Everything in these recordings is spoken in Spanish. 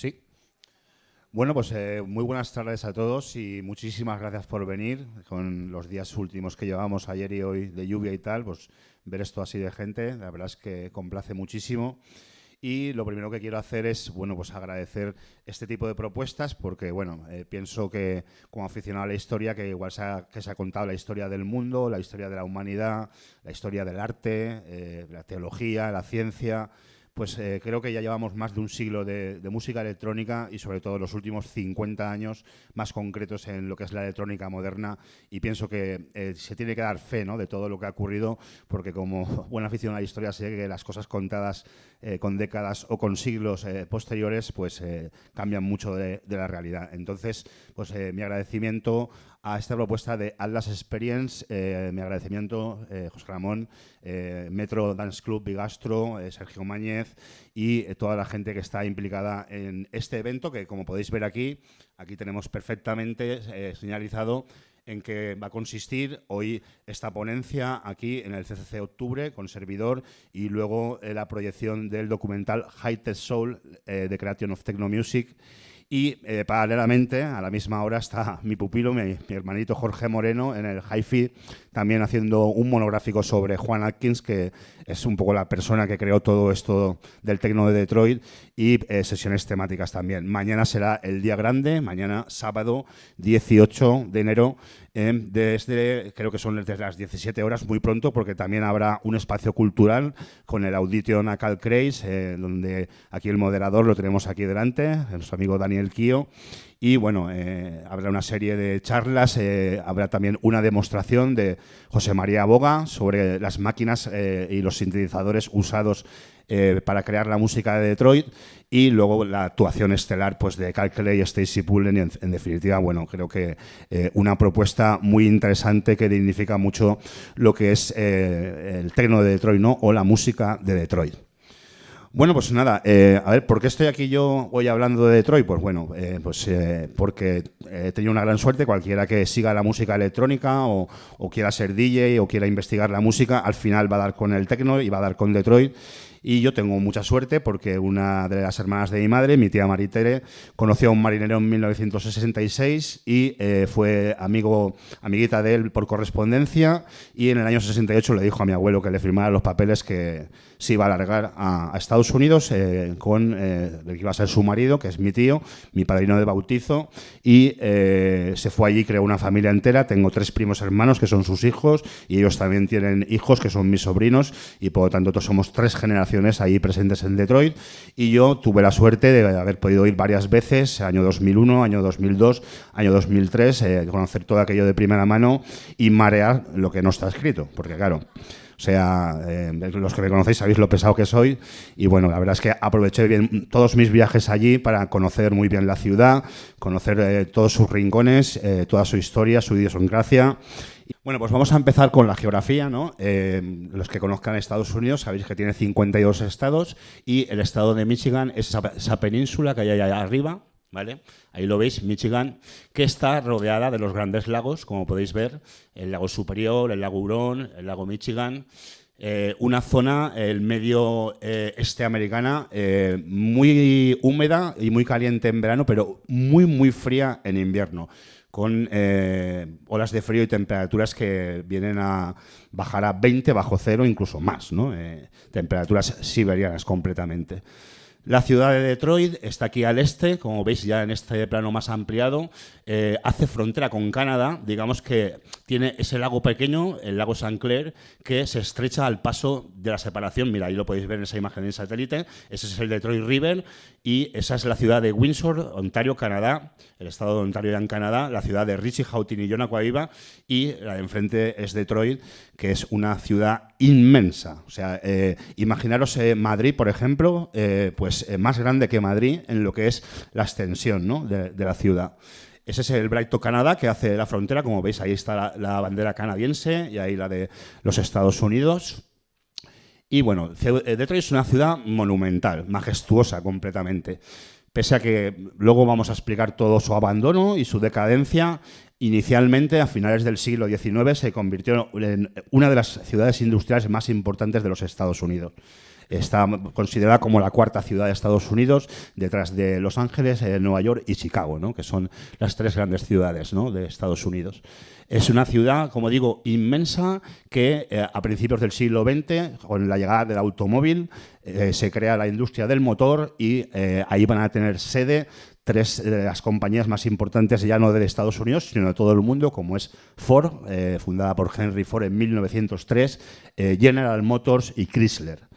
Sí. Bueno, pues muy buenas tardes a todos y muchísimas gracias por venir. Con los días últimos que llevamos ayer y hoy de lluvia y tal, pues ver esto así de gente, la verdad es que complace muchísimo. Y lo primero que quiero hacer es, bueno, pues agradecer este tipo de propuestas porque, bueno, pienso que como aficionado a la historia, que igual que se ha contado la historia del mundo, la historia de la humanidad, la historia del arte, la teología, la ciencia, pues creo que ya llevamos más de un siglo de música electrónica y sobre todo los últimos 50 años más concretos en lo que es la electrónica moderna, y pienso que se tiene que dar fe, ¿no?, de todo lo que ha ocurrido, porque como buen aficionado a la historia sé que las cosas contadas con décadas o con siglos posteriores pues cambian mucho de la realidad. Entonces, pues mi agradecimiento a esta propuesta de Atlas Experience, mi agradecimiento, José Ramón, Metro Dance Club, Bigastro, Sergio Máñez y toda la gente que está implicada en este evento, que como podéis ver aquí tenemos perfectamente señalizado en qué va a consistir hoy esta ponencia aquí en el CCC Octubre con servidor, y luego la proyección del documental High Tech Soul, The Creation of Techno Music. Y paralelamente, a la misma hora, está mi pupilo, mi hermanito Jorge Moreno, en el Hi-Fi, también haciendo un monográfico sobre Juan Atkins, que es un poco la persona que creó todo esto del tecno de Detroit, y sesiones temáticas también. Mañana será el día grande, mañana sábado 18 de enero, creo que son desde las 17 horas, muy pronto, porque también habrá un espacio cultural con el Audition a Cal Craze, donde aquí el moderador lo tenemos aquí delante, nuestro amigo Daniel Kio. Y bueno, habrá una serie de charlas, habrá también una demostración de José María Boga sobre las máquinas y los sintetizadores usados para crear la música de Detroit, y luego la actuación estelar pues de Cal Clay y Stacy Pullen. Y en definitiva, bueno, creo que una propuesta muy interesante que dignifica mucho lo que es el techno de Detroit, ¿no?, o la música de Detroit. Bueno, pues nada, a ver, ¿por qué estoy aquí yo hoy hablando de Detroit? Pues bueno, porque he tenido una gran suerte. Cualquiera que siga la música electrónica o quiera ser DJ o quiera investigar la música, al final va a dar con el techno y va a dar con Detroit. Y yo tengo mucha suerte porque una de las hermanas de mi madre, mi tía Maritere, conoció a un marinero en 1966 y fue amiguita de él por correspondencia, y en el año 68 le dijo a mi abuelo que le firmara los papeles que se iba a largar a Estados Unidos con el que iba a ser su marido, que es mi tío, mi padrino de bautizo, y se fue allí, creó una familia entera. Tengo 3 primos hermanos que son sus hijos y ellos también tienen hijos que son mis sobrinos, y por lo tanto todos somos 3 generaciones ahí presentes en Detroit. Y yo tuve la suerte de haber podido ir varias veces, año 2001, año 2002, año 2003, conocer todo aquello de primera mano y marear lo que no está escrito, porque claro, o sea, los que me conocéis sabéis lo pesado que soy, y bueno, la verdad es que aproveché bien todos mis viajes allí para conocer muy bien la ciudad, conocer todos sus rincones, toda su historia, su idiosincrasia. Bueno, pues vamos a empezar con la geografía, ¿no? Los que conozcan Estados Unidos sabéis que tiene 52 estados, y el estado de Michigan es esa península que hay allá arriba, ¿vale? Ahí lo veis, Michigan, que está rodeada de los grandes lagos, como podéis ver, el lago Superior, el lago Hurón, el lago Michigan. Una zona, el medio este americana, muy húmeda y muy caliente en verano, pero muy, muy fría en invierno, con olas de frío y temperaturas que vienen a bajar a 20 bajo cero, incluso más, ¿no? Temperaturas siberianas completamente. La ciudad de Detroit está aquí al este, como veis ya en este plano más ampliado. Hace frontera con Canadá, digamos que tiene ese lago pequeño, el lago St. Clair, que se estrecha al paso de la separación. Mira, ahí lo podéis ver en esa imagen en satélite. Ese es el Detroit River, y esa es la ciudad de Windsor, Ontario, Canadá, el estado de Ontario en Canadá, la ciudad de Richie, Houghton y Yonah-Quaviva, y la de enfrente es Detroit, que es una ciudad inmensa. O sea, imaginaros Madrid, por ejemplo, pues más grande que Madrid en lo que es la extensión, ¿no?, de la ciudad. Ese es el Brighton, Canadá, que hace la frontera. Como veis, ahí está la bandera canadiense y ahí la de los Estados Unidos. Y bueno, Detroit es una ciudad monumental, majestuosa completamente. Pese a que luego vamos a explicar todo su abandono y su decadencia, inicialmente, a finales del siglo XIX, se convirtió en una de las ciudades industriales más importantes de los Estados Unidos. Está considerada como la cuarta ciudad de Estados Unidos, detrás de Los Ángeles, Nueva York y Chicago, ¿no? Que son las tres grandes ciudades, ¿no? de Estados Unidos. Es una ciudad, como digo, inmensa que a principios del siglo XX, con la llegada del automóvil, se crea la industria del motor y ahí van a tener sede tres de las compañías más importantes ya no de Estados Unidos, sino de todo el mundo, como es Ford, fundada por Henry Ford en 1903, General Motors y Chrysler.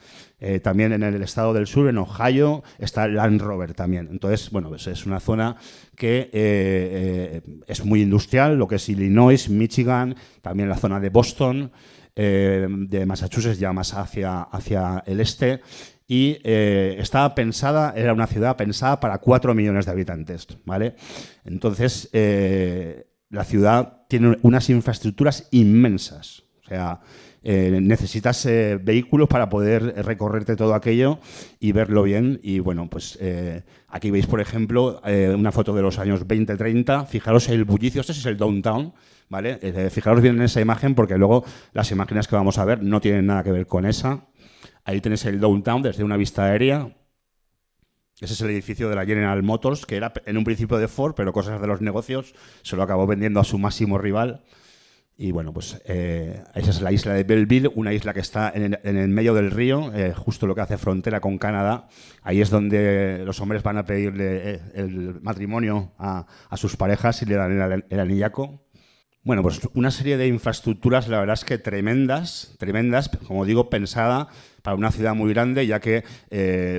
También en el estado del sur, en Ohio, está Land Rover también. Entonces, bueno, pues es una zona que es muy industrial, lo que es Illinois, Michigan, también la zona de Boston, de Massachusetts, ya más hacia el este. Y estaba pensada, era una ciudad pensada para 4 millones de habitantes, ¿vale? Entonces, la ciudad tiene unas infraestructuras inmensas. O sea, necesitas vehículos para poder recorrerte todo aquello y verlo bien. Y bueno, pues aquí veis, por ejemplo, una foto de los años 20-30. Fijaros el bullicio, este es el downtown, ¿vale? Fijaros bien en esa imagen porque luego las imágenes que vamos a ver no tienen nada que ver con esa. Ahí tenéis el downtown desde una vista aérea. Ese es el edificio de la General Motors, que era en un principio de Ford, pero cosas de los negocios se lo acabó vendiendo a su máximo rival. Y bueno, pues esa es la isla de Belleville, una isla que está en el medio del río, justo lo que hace frontera con Canadá. Ahí es donde los hombres van a pedirle el matrimonio a sus parejas y le dan el anillaco. Bueno, pues una serie de infraestructuras, la verdad es que tremendas, como digo, pensada para una ciudad muy grande, ya que,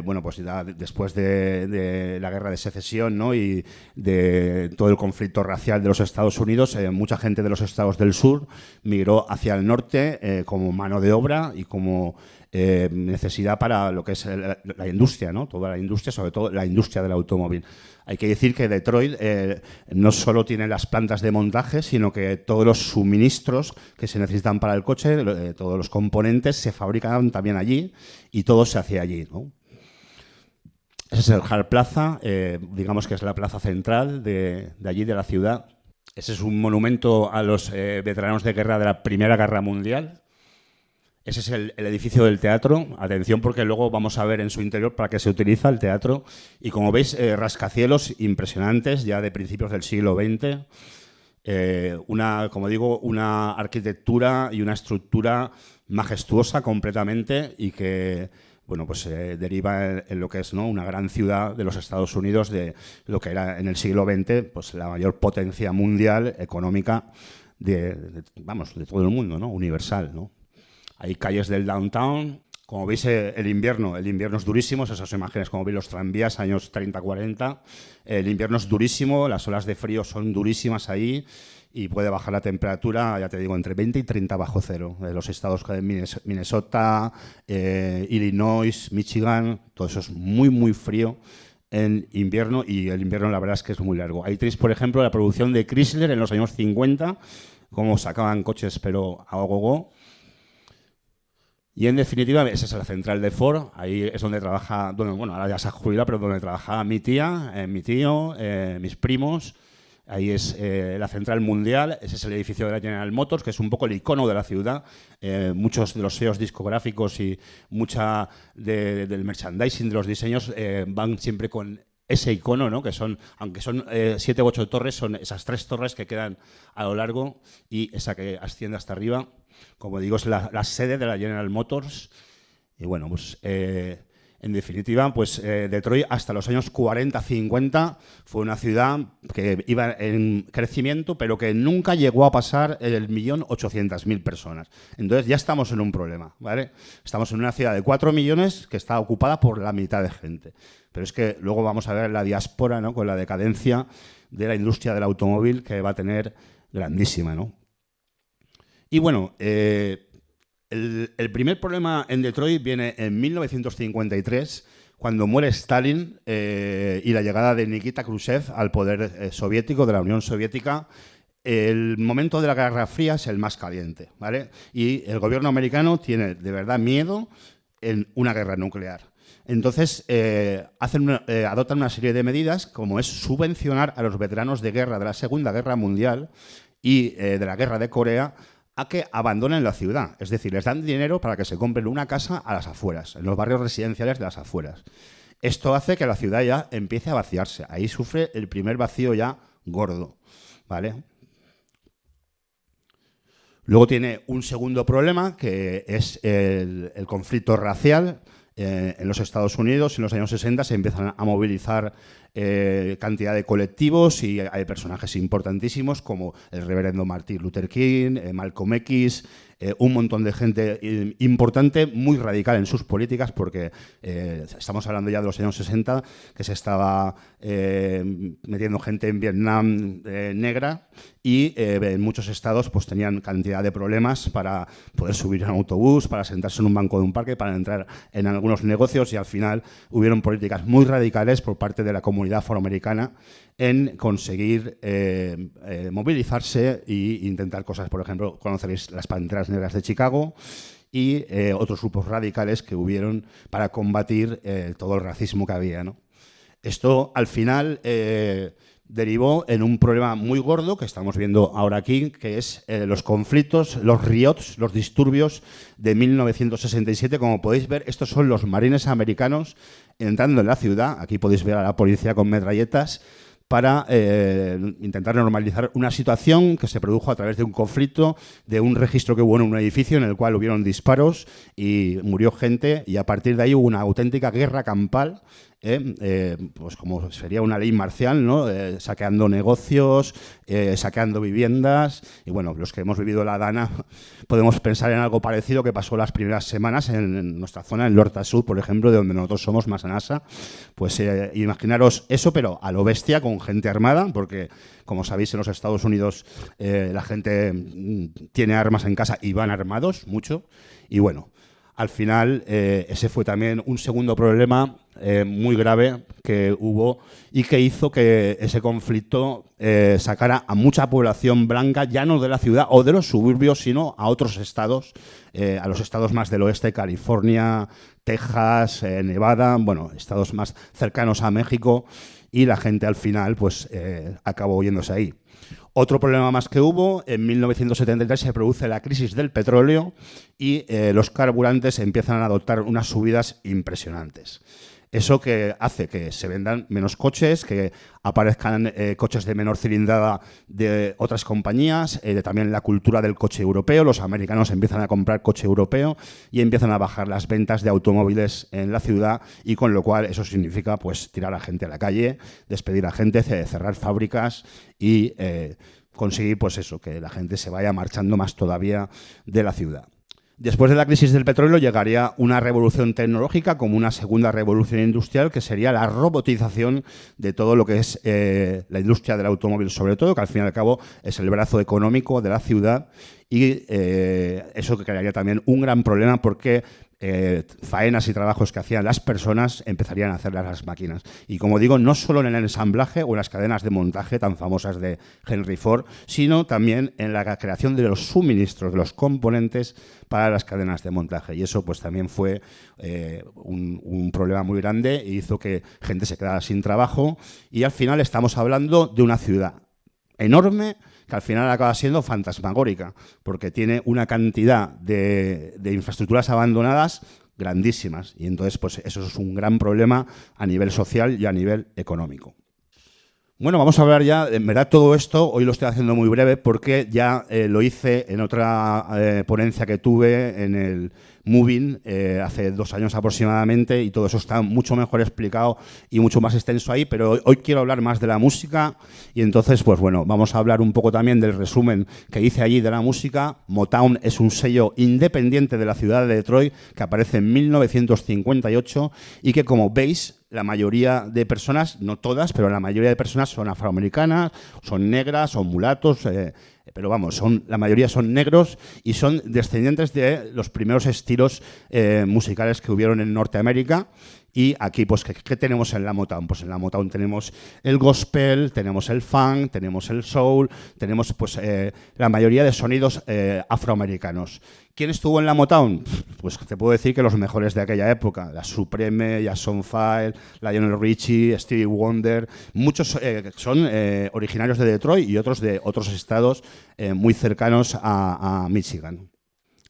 bueno, pues ya después de la guerra de secesión, ¿no? Y de todo el conflicto racial de los Estados Unidos, mucha gente de los estados del sur migró hacia el norte como mano de obra y como necesidad para lo que es la industria, ¿no? Toda la industria, sobre todo la industria del automóvil. Hay que decir que Detroit no solo tiene las plantas de montaje, sino que todos los suministros que se necesitan para el coche, todos los componentes se fabrican también allí y todo se hace allí, ¿no? Ese es el Hart Plaza, digamos que es la plaza central de allí, de la ciudad. Ese es un monumento a los veteranos de guerra de la Primera Guerra Mundial. Ese es el edificio del teatro. Atención porque luego vamos a ver en su interior para qué se utiliza el teatro. Y como veis, rascacielos impresionantes ya de principios del siglo XX. Como digo, una arquitectura y una estructura majestuosa completamente y que, bueno, pues deriva en lo que es, ¿no? Una gran ciudad de los Estados Unidos, de lo que era en el siglo XX pues la mayor potencia mundial económica de todo el mundo, ¿no? Universal, ¿no? Hay calles del downtown. Como veis, el invierno es durísimo. Esas imágenes, como veis, los tranvías, años 30-40. El invierno es durísimo, las olas de frío son durísimas ahí y puede bajar la temperatura, ya te digo, entre 20 y 30 bajo cero. Los estados de Minnesota, Illinois, Michigan, todo eso es muy, muy frío en invierno y el invierno la verdad es que es muy largo. Ahí tenéis, por ejemplo, la producción de Chrysler en los años 50, cómo sacaban coches pero a gogo. Y en definitiva, esa es la central de Ford, ahí es donde trabaja, bueno, ahora ya se ha jubilado, pero donde trabajaba mi tía, mi tío, mis primos. Ahí es la central mundial, ese es el edificio de la General Motors, que es un poco el icono de la ciudad. Muchos de los sellos discográficos y mucha del merchandising, de los diseños, van siempre con ese icono, ¿no? Que son, aunque son 7 u 8 torres, son esas 3 torres que quedan a lo largo y esa que asciende hasta arriba. Como digo, es la sede de la General Motors. Y bueno, pues en definitiva, pues Detroit hasta los años 40-50 fue una ciudad que iba en crecimiento, pero que nunca llegó a pasar el 1.800.000 personas. Entonces ya estamos en un problema, ¿vale? Estamos en una ciudad de 4 millones que está ocupada por la mitad de gente. Pero es que luego vamos a ver la diáspora, ¿no? Con la decadencia de la industria del automóvil que va a tener grandísima, ¿no? Y bueno, el primer problema en Detroit viene en 1953, cuando muere Stalin y la llegada de Nikita Khrushchev al poder soviético, de la Unión Soviética. El momento de la Guerra Fría es el más caliente, ¿vale? Y el gobierno americano tiene de verdad miedo en una guerra nuclear. Entonces, adoptan una serie de medidas, como es subvencionar a los veteranos de guerra de la Segunda Guerra Mundial y de la Guerra de Corea a que abandonen la ciudad. Es decir, les dan dinero para que se compren una casa a las afueras, en los barrios residenciales de las afueras. Esto hace que la ciudad ya empiece a vaciarse. Ahí sufre el primer vacío ya gordo, ¿vale? Luego tiene un segundo problema, que es el conflicto racial. En los Estados Unidos, en los años 60, se empiezan a movilizar cantidad de colectivos y hay personajes importantísimos como el reverendo Martin Luther King, Malcolm X, un montón de gente importante, muy radical en sus políticas, porque estamos hablando ya de los años 60, que se estaba metiendo gente en Vietnam negra y en muchos estados pues tenían cantidad de problemas para poder subir a un autobús, para sentarse en un banco de un parque, para entrar en algunos negocios, y al final hubieron políticas muy radicales por parte de la comunidad afroamericana en conseguir movilizarse e intentar cosas. Por ejemplo, conoceréis las Panteras Negras de Chicago y otros grupos radicales que hubieron para combatir todo el racismo que había, ¿no? Esto, al final, derivó en un problema muy gordo que estamos viendo ahora aquí, que es los conflictos, los riots, los disturbios de 1967. Como podéis ver, estos son los marines americanos entrando en la ciudad. Aquí podéis ver a la policía con metralletas para intentar normalizar una situación que se produjo a través de un conflicto, de un registro que hubo en un edificio en el cual hubieron disparos y murió gente, y a partir de ahí hubo una auténtica guerra campal, pues como sería una ley marcial, ¿no? Saqueando negocios, saqueando viviendas, y bueno, los que hemos vivido la Dana podemos pensar en algo parecido que pasó las primeras semanas en nuestra zona, en Lorta Sur, por ejemplo, de donde nosotros somos, Massanassa. Pues imaginaros eso, pero a lo bestia, con gente armada, porque como sabéis, en los Estados Unidos la gente tiene armas en casa y van armados mucho, y bueno, al final ese fue también un segundo problema muy grave que hubo y que hizo que ese conflicto sacara a mucha población blanca, ya no de la ciudad o de los suburbios, sino a otros estados, a los estados más del oeste, California, Texas, Nevada, bueno, estados más cercanos a México, y la gente al final pues acabó yéndose ahí. Otro problema más que hubo, en 1973 se produce la crisis del petróleo y los carburantes empiezan a adoptar unas subidas impresionantes. Eso que hace que se vendan menos coches, que aparezcan coches de menor cilindrada de otras compañías, también la cultura del coche europeo. Los americanos empiezan a comprar coche europeo y empiezan a bajar las ventas de automóviles en la ciudad, y con lo cual eso significa pues tirar a gente a la calle, despedir a gente, cerrar fábricas y conseguir pues eso, que la gente se vaya marchando más todavía de la ciudad. Después de la crisis del petróleo llegaría una revolución tecnológica, como una segunda revolución industrial, que sería la robotización de todo lo que es la industria del automóvil, sobre todo, que al fin y al cabo es el brazo económico de la ciudad, y eso que crearía también un gran problema, porque faenas y trabajos que hacían las personas empezarían a hacerlas las máquinas. Y como digo, no solo en el ensamblaje o en las cadenas de montaje tan famosas de Henry Ford, sino también en la creación de los suministros, de los componentes para las cadenas de montaje. Y eso pues también fue un problema muy grande e hizo que gente se quedara sin trabajo, y al final estamos hablando de una ciudad enorme que al final acaba siendo fantasmagórica, porque tiene una cantidad de infraestructuras abandonadas grandísimas, y entonces pues eso es un gran problema a nivel social y a nivel económico. Bueno, vamos a hablar ya, en verdad todo esto hoy lo estoy haciendo muy breve porque ya lo hice en otra ponencia que tuve en el Moving hace 2 años aproximadamente, y todo eso está mucho mejor explicado y mucho más extenso ahí, pero hoy quiero hablar más de la música, y entonces pues bueno, vamos a hablar un poco también del resumen que hice allí de la música. Motown es un sello independiente de la ciudad de Detroit que aparece en 1958 y que, como veis, la mayoría de personas, no todas, pero la mayoría de personas son afroamericanas, son negras, son mulatos, pero vamos, la mayoría son negros y son descendientes de los primeros estilos musicales que hubieron en Norteamérica. Y aquí, pues, ¿qué tenemos en la Motown? Pues en la Motown tenemos el gospel, tenemos el funk, tenemos el soul, tenemos pues la mayoría de sonidos afroamericanos. ¿Quién estuvo en la Motown? pues te puedo decir que los mejores de aquella época, la Supreme, Jason File, Lionel Richie, Stevie Wonder, muchos son originarios de Detroit y otros de otros estados muy cercanos a Michigan.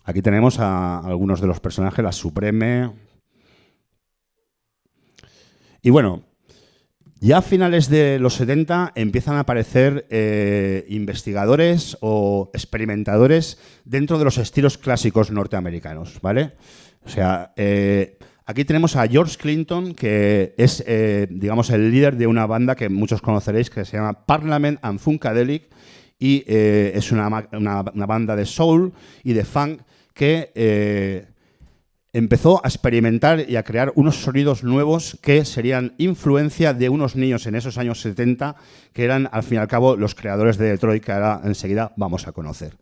Aquí tenemos a algunos de los personajes, la Supreme. Y bueno, ya a finales de los 70 empiezan a aparecer investigadores o experimentadores dentro de los estilos clásicos norteamericanos, ¿vale? O sea, aquí tenemos a George Clinton, que es, digamos, el líder de una banda que muchos conoceréis, que se llama Parliament and Funkadelic, y es una banda de soul y de funk que empezó a experimentar y a crear unos sonidos nuevos que serían influencia de unos niños en esos años 70, que eran, al fin y al cabo, los creadores de Detroit, que ahora enseguida vamos a conocer.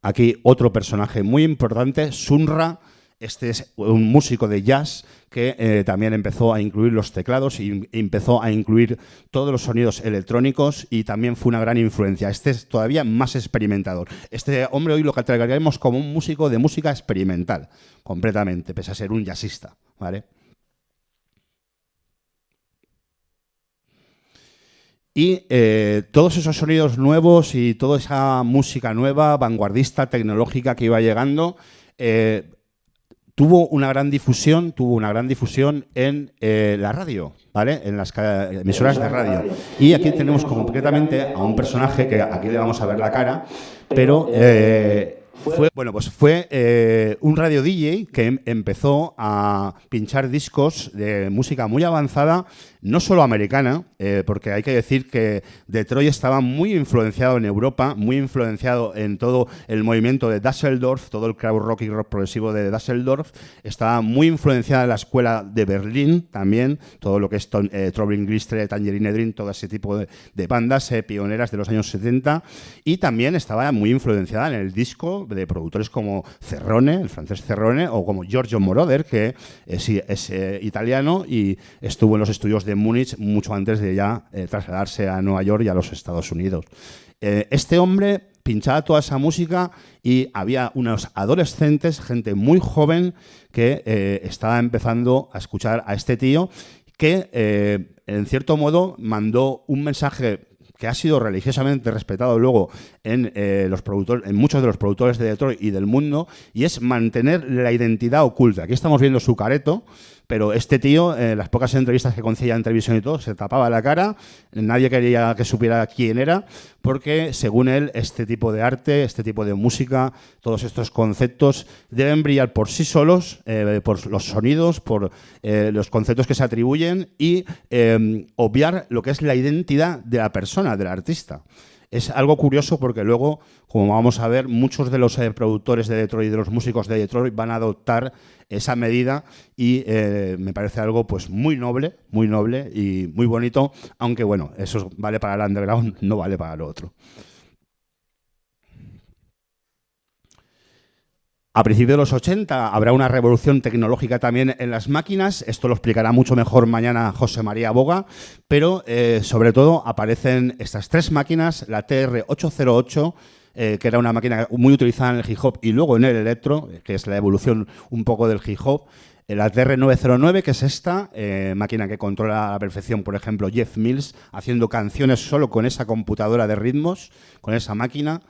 Aquí otro personaje muy importante, Sun Ra. Este es un músico de jazz que también empezó a incluir los teclados y empezó a incluir todos los sonidos electrónicos y también fue una gran influencia. Este es todavía más experimentador. Este hombre hoy lo catalogaríamos como un músico de música experimental, completamente, pese a ser un jazzista, ¿vale? Y todos esos sonidos nuevos y toda esa música nueva, vanguardista, tecnológica que iba llegando, tuvo una gran difusión en la radio, ¿vale? En las emisoras de radio. Y aquí tenemos concretamente a un personaje que aquí le vamos a ver la cara, pero fue un radio DJ que empezó a pinchar discos de música muy avanzada, no solo americana, porque hay que decir que Detroit estaba muy influenciado en Europa, muy influenciado en todo el movimiento de Düsseldorf, todo el crowd rock y rock progresivo de Düsseldorf, estaba muy influenciada en la escuela de Berlín también, todo lo que es Traveling Glistre, Tangerine Dream, todo ese tipo de bandas pioneras de los años 70, y también estaba muy influenciada en el disco de productores como Cerrone, el francés Cerrone, o como Giorgio Moroder, que es italiano y estuvo en los estudios de Múnich mucho antes de ya trasladarse a Nueva York y a los Estados Unidos. Este hombre pinchaba toda esa música y había unos adolescentes, gente muy joven, que estaba empezando a escuchar a este tío que, en cierto modo, mandó un mensaje que ha sido religiosamente respetado luego en muchos de los productores de Detroit y del mundo, y es mantener la identidad oculta. Aquí estamos viendo su careto, pero este tío, en las pocas entrevistas que concedía en televisión y todo, se tapaba la cara, nadie quería que supiera quién era, porque según él, este tipo de arte, este tipo de música, todos estos conceptos deben brillar por sí solos, por los sonidos, por los conceptos que se atribuyen y obviar lo que es la identidad de la persona, del artista. Es algo curioso porque luego, como vamos a ver, muchos de los productores de Detroit y de los músicos de Detroit van a adoptar esa medida y me parece algo pues muy noble y muy bonito, aunque bueno, eso vale para el underground, no vale para lo otro. A principios de los 80 habrá una revolución tecnológica también en las máquinas, esto lo explicará mucho mejor mañana José María Boga, pero sobre todo aparecen estas tres máquinas, la TR-808, que era una máquina muy utilizada en el hip hop y luego en el electro, que es la evolución un poco del hip hop, la TR-909, que es esta máquina que controla a la perfección, por ejemplo, Jeff Mills, haciendo canciones solo con esa computadora de ritmos, con esa máquina.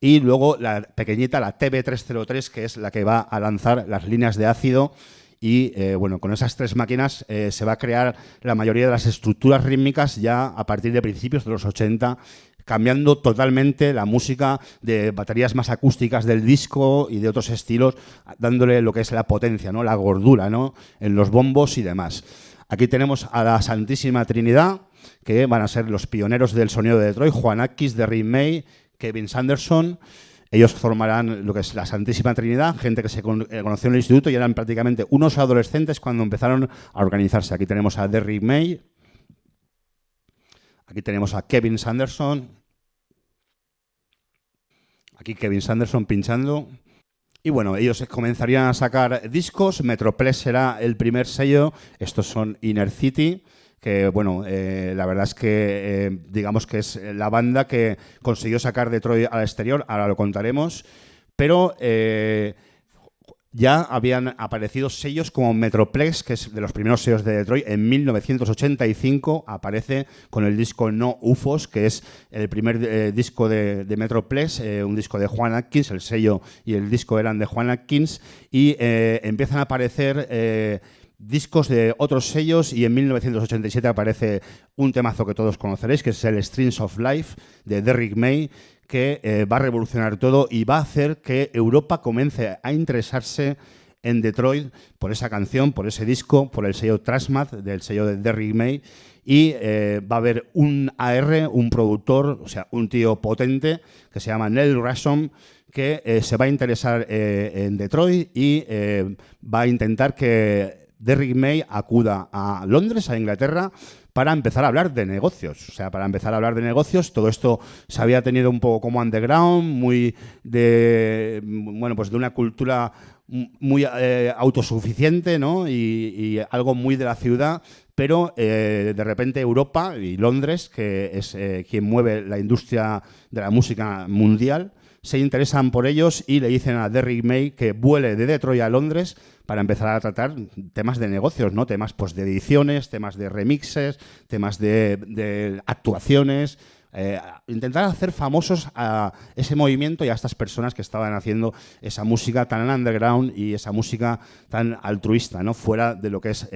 Y luego la pequeñita, la TB303, que es la que va a lanzar las líneas de ácido. Y bueno, con esas tres máquinas se va a crear la mayoría de las estructuras rítmicas ya a partir de principios de los 80, cambiando totalmente la música de baterías más acústicas del disco y de otros estilos, dándole lo que es la potencia, ¿no? La gordura, ¿no? En los bombos y demás. Aquí tenemos a la Santísima Trinidad, que van a ser los pioneros del sonido de Detroit, Juan Atkins, Derrick May, Kevin Sanderson. Ellos formarán lo que es la Santísima Trinidad, gente que se conoció en el instituto y eran prácticamente unos adolescentes cuando empezaron a organizarse. Aquí tenemos a Derrick May, aquí tenemos a Kevin Sanderson, aquí Kevin Sanderson pinchando. Y bueno, ellos comenzarían a sacar discos, Metropress será el primer sello, estos son Inner City, que bueno, la verdad es que digamos que es la banda que consiguió sacar Detroit al exterior, ahora lo contaremos, pero ya habían aparecido sellos como Metroplex, que es de los primeros sellos de Detroit. En 1985 aparece con el disco No UFOs, que es el primer disco de Metroplex, un disco de Juan Atkins. El sello y el disco eran de Juan Atkins, y empiezan a aparecer discos de otros sellos, y en 1987 aparece un temazo que todos conoceréis, que es el Strings of Life de Derrick May, que va a revolucionar todo y va a hacer que Europa comience a interesarse en Detroit por esa canción, por ese disco, por el sello Trashmat, del sello de Derrick May, y va a haber un AR, un productor, o sea, un tío potente, que se llama Neil Rasom, que se va a interesar en Detroit y va a intentar que Derrick May acuda a Londres, a Inglaterra, para empezar a hablar de negocios. O sea, para empezar a hablar de negocios. Todo esto se había tenido un poco como underground, muy de, bueno, pues de una cultura muy autosuficiente, ¿no? Y algo muy de la ciudad, pero de repente Europa y Londres, que es quien mueve la industria de la música mundial, se interesan por ellos y le dicen a Derrick May que vuele de Detroit a Londres para empezar a tratar temas de negocios, ¿no? Temas pues, de ediciones, temas de remixes, temas de actuaciones. Intentar hacer famosos a ese movimiento y a estas personas que estaban haciendo esa música tan underground y esa música tan altruista, ¿no? Fuera de lo que es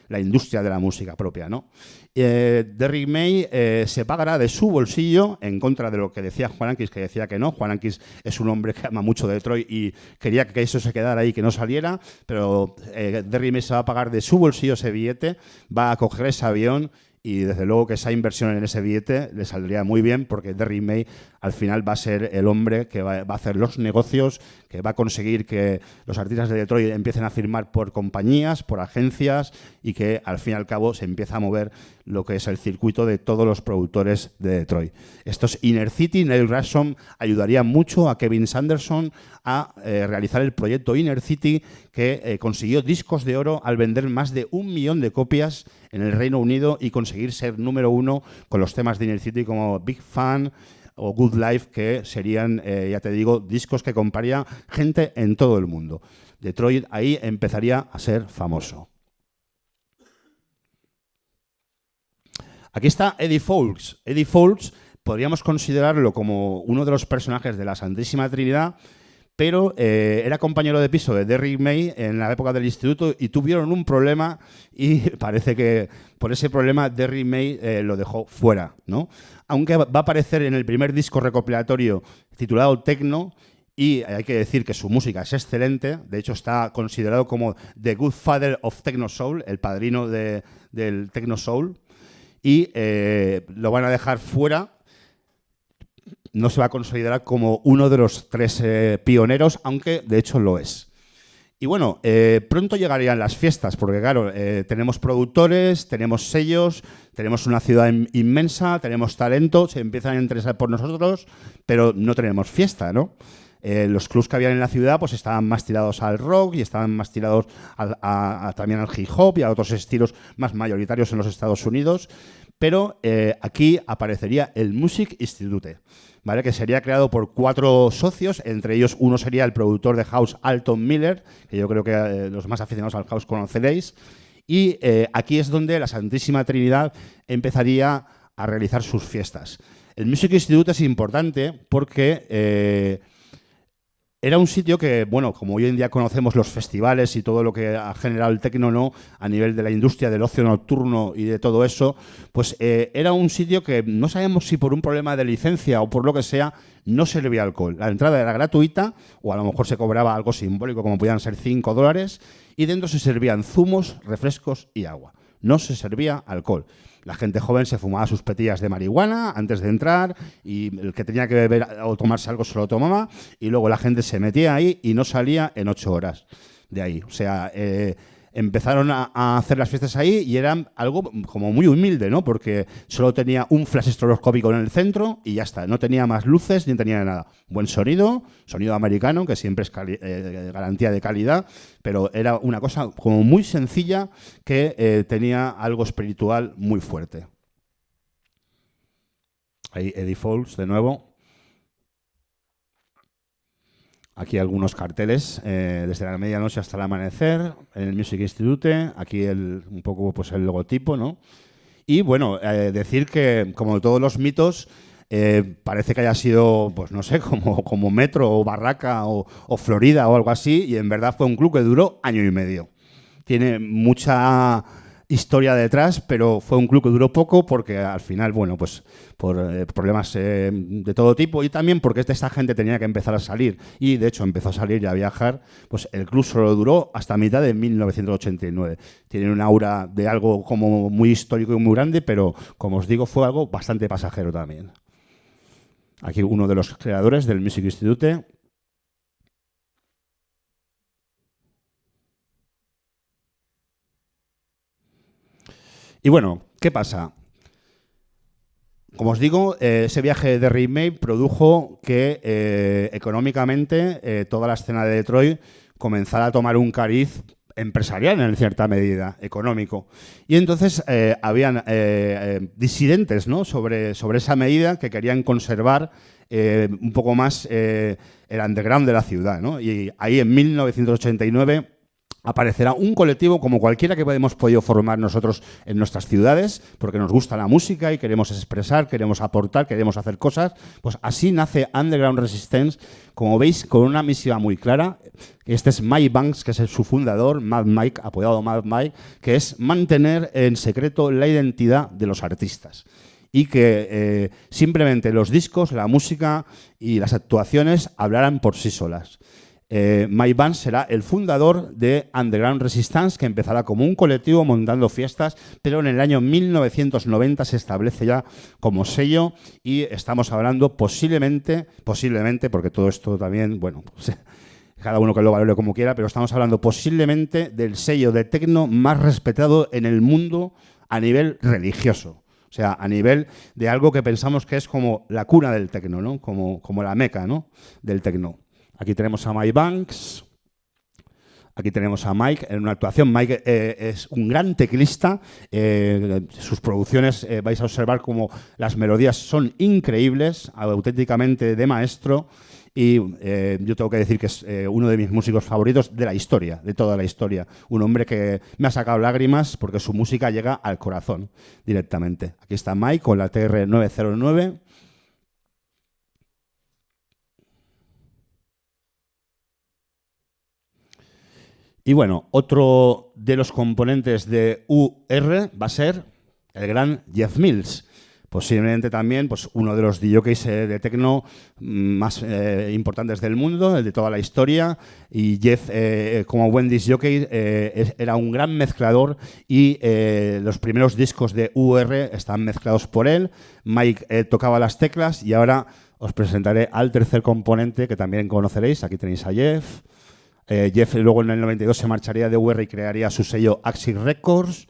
la industria de la música propia, ¿no? Derrick May se pagará de su bolsillo, en contra de lo que decía Juan Atkins, que decía que no. Juan Atkins es un hombre que ama mucho Detroit y quería que eso se quedara ahí, que no saliera, pero Derrick May se va a pagar de su bolsillo ese billete, va a coger ese avión. Y desde luego que esa inversión en ese billete le saldría muy bien, porque Derrick May al final va a ser el hombre que va a hacer los negocios, que va a conseguir que los artistas de Detroit empiecen a firmar por compañías, por agencias, y que al fin y al cabo se empieza a mover lo que es el circuito de todos los productores de Detroit. Estos Inner City, Neil Rasom ayudaría mucho a Kevin Sanderson a realizar el proyecto Inner City, que consiguió discos de oro al vender más de 1 millón de copias en el Reino Unido y conseguir ser número 1 con los temas de Inner City como Big Fan o Good Life, que serían, ya te digo, discos que compraría gente en todo el mundo. Detroit ahí empezaría a ser famoso. Aquí está Eddie Fowlkes. Eddie Fowlkes podríamos considerarlo como uno de los personajes de la Santísima Trinidad, pero era compañero de piso de Derrick May en la época del instituto y tuvieron un problema y parece que por ese problema Derrick May lo dejó fuera, ¿no? Aunque va a aparecer en el primer disco recopilatorio titulado Techno, y hay que decir que su música es excelente. De hecho, está considerado como The Good Father of Techno Soul, el padrino del Techno Soul, y lo van a dejar fuera. No se va a considerar como uno de los 3 pioneros, aunque de hecho lo es. Y bueno, pronto llegarían las fiestas, porque claro, tenemos productores, tenemos sellos, tenemos una ciudad inmensa, tenemos talento, se empiezan a interesar por nosotros, pero no tenemos fiesta, ¿no? Los clubs que habían en la ciudad pues estaban más tirados al rock y estaban más tirados también al hip hop y a otros estilos más mayoritarios en los Estados Unidos, pero aquí aparecería el Music Institute, ¿vale? Que sería creado por 4 socios, entre ellos uno sería el productor de house Alton Miller, que yo creo que los más aficionados al house conoceréis, y aquí es donde la Santísima Trinidad empezaría a realizar sus fiestas. El Music Institute es importante porque era un sitio que, bueno, como hoy en día conocemos los festivales y todo lo que ha generado el techno, ¿no? A nivel de la industria del ocio nocturno y de todo eso, pues era un sitio que no sabemos si por un problema de licencia o por lo que sea, no servía alcohol. La entrada era gratuita o a lo mejor se cobraba algo simbólico como podían ser $5 y dentro se servían zumos, refrescos y agua. No se servía alcohol. La gente joven se fumaba sus petillas de marihuana antes de entrar y el que tenía que beber o tomarse algo se lo tomaba y luego la gente se metía ahí y no salía en 8 horas de ahí. O sea, empezaron a hacer las fiestas ahí y eran algo como muy humilde, ¿no? Porque solo tenía un flash estroboscópico en el centro y ya está. No tenía más luces ni tenía nada. Buen sonido, sonido americano, que siempre es garantía de calidad, pero era una cosa como muy sencilla que tenía algo espiritual muy fuerte. Ahí Eddie Fowlkes de nuevo. Aquí algunos carteles, desde la medianoche hasta el amanecer, en el Music Institute, aquí un poco pues, el logotipo, ¿no? Y bueno, decir que, como todos los mitos, parece que haya sido, pues no sé, como Metro o Barraca o Florida o algo así, y en verdad fue un club que duró año y medio. Tiene mucha historia detrás, pero fue un club que duró poco porque al final, bueno, pues por problemas de todo tipo y también porque esta gente tenía que empezar a salir y de hecho empezó a salir y a viajar, pues el club solo duró hasta mitad de 1989. Tiene un aura de algo como muy histórico y muy grande, pero como os digo, fue algo bastante pasajero también. Aquí uno de los creadores del Music Institute. Y bueno, ¿qué pasa? Como os digo, ese viaje de Rick May produjo que económicamente toda la escena de Detroit comenzara a tomar un cariz empresarial en cierta medida, económico. Y entonces habían disidentes, ¿no? sobre esa medida que querían conservar un poco más el underground de la ciudad, ¿no? Y ahí en 1989 aparecerá un colectivo como cualquiera que hemos podido formar nosotros en nuestras ciudades, porque nos gusta la música y queremos expresar, queremos aportar, queremos hacer cosas. Pues así nace Underground Resistance, como veis, con una misiva muy clara. Este es Mike Banks, que es su fundador, Mad Mike, apodado Mad Mike, que es mantener en secreto la identidad de los artistas. Y que simplemente los discos, la música y las actuaciones hablaran por sí solas. Mike Banks será el fundador de Underground Resistance, que empezará como un colectivo montando fiestas, pero en el año 1990 se establece ya como sello y estamos hablando posiblemente, porque todo esto también, bueno, pues, cada uno que lo valore como quiera, pero estamos hablando posiblemente del sello de techno más respetado en el mundo a nivel religioso. O sea, a nivel de algo que pensamos que es como la cuna del techno, ¿no? Como la meca, ¿no? Del techno. Aquí tenemos a Mike Banks, aquí tenemos a Mike en una actuación. Mike es un gran teclista, sus producciones vais a observar como las melodías son increíbles, auténticamente de maestro, y yo tengo que decir que es uno de mis músicos favoritos de la historia, de toda la historia. Un hombre que me ha sacado lágrimas porque su música llega al corazón directamente. Aquí está Mike con la TR-909. Y bueno, otro de los componentes de UR va a ser el gran Jeff Mills. Posiblemente también pues, uno de los DJs de techno más importantes del mundo, el de toda la historia. Y Jeff, como buen disc jockey, era un gran mezclador y los primeros discos de UR están mezclados por él. Mike tocaba las teclas y ahora os presentaré al tercer componente que también conoceréis. Aquí tenéis a Jeff. Jeff luego en el 92 se marcharía de UR y crearía su sello Axis Records.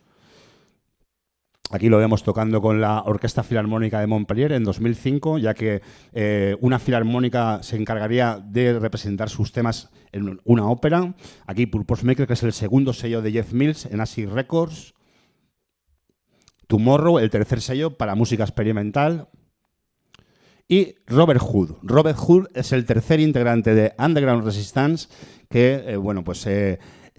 Aquí lo vemos tocando con la Orquesta Filarmónica de Montpellier en 2005, ya que una filarmónica se encargaría de representar sus temas en una ópera. Aquí Purpose Maker, que es el segundo sello de Jeff Mills en Axis Records. Tomorrow, el tercer sello para música experimental. Y Robert Hood. Robert Hood es el tercer integrante de Underground Resistance que bueno, pues,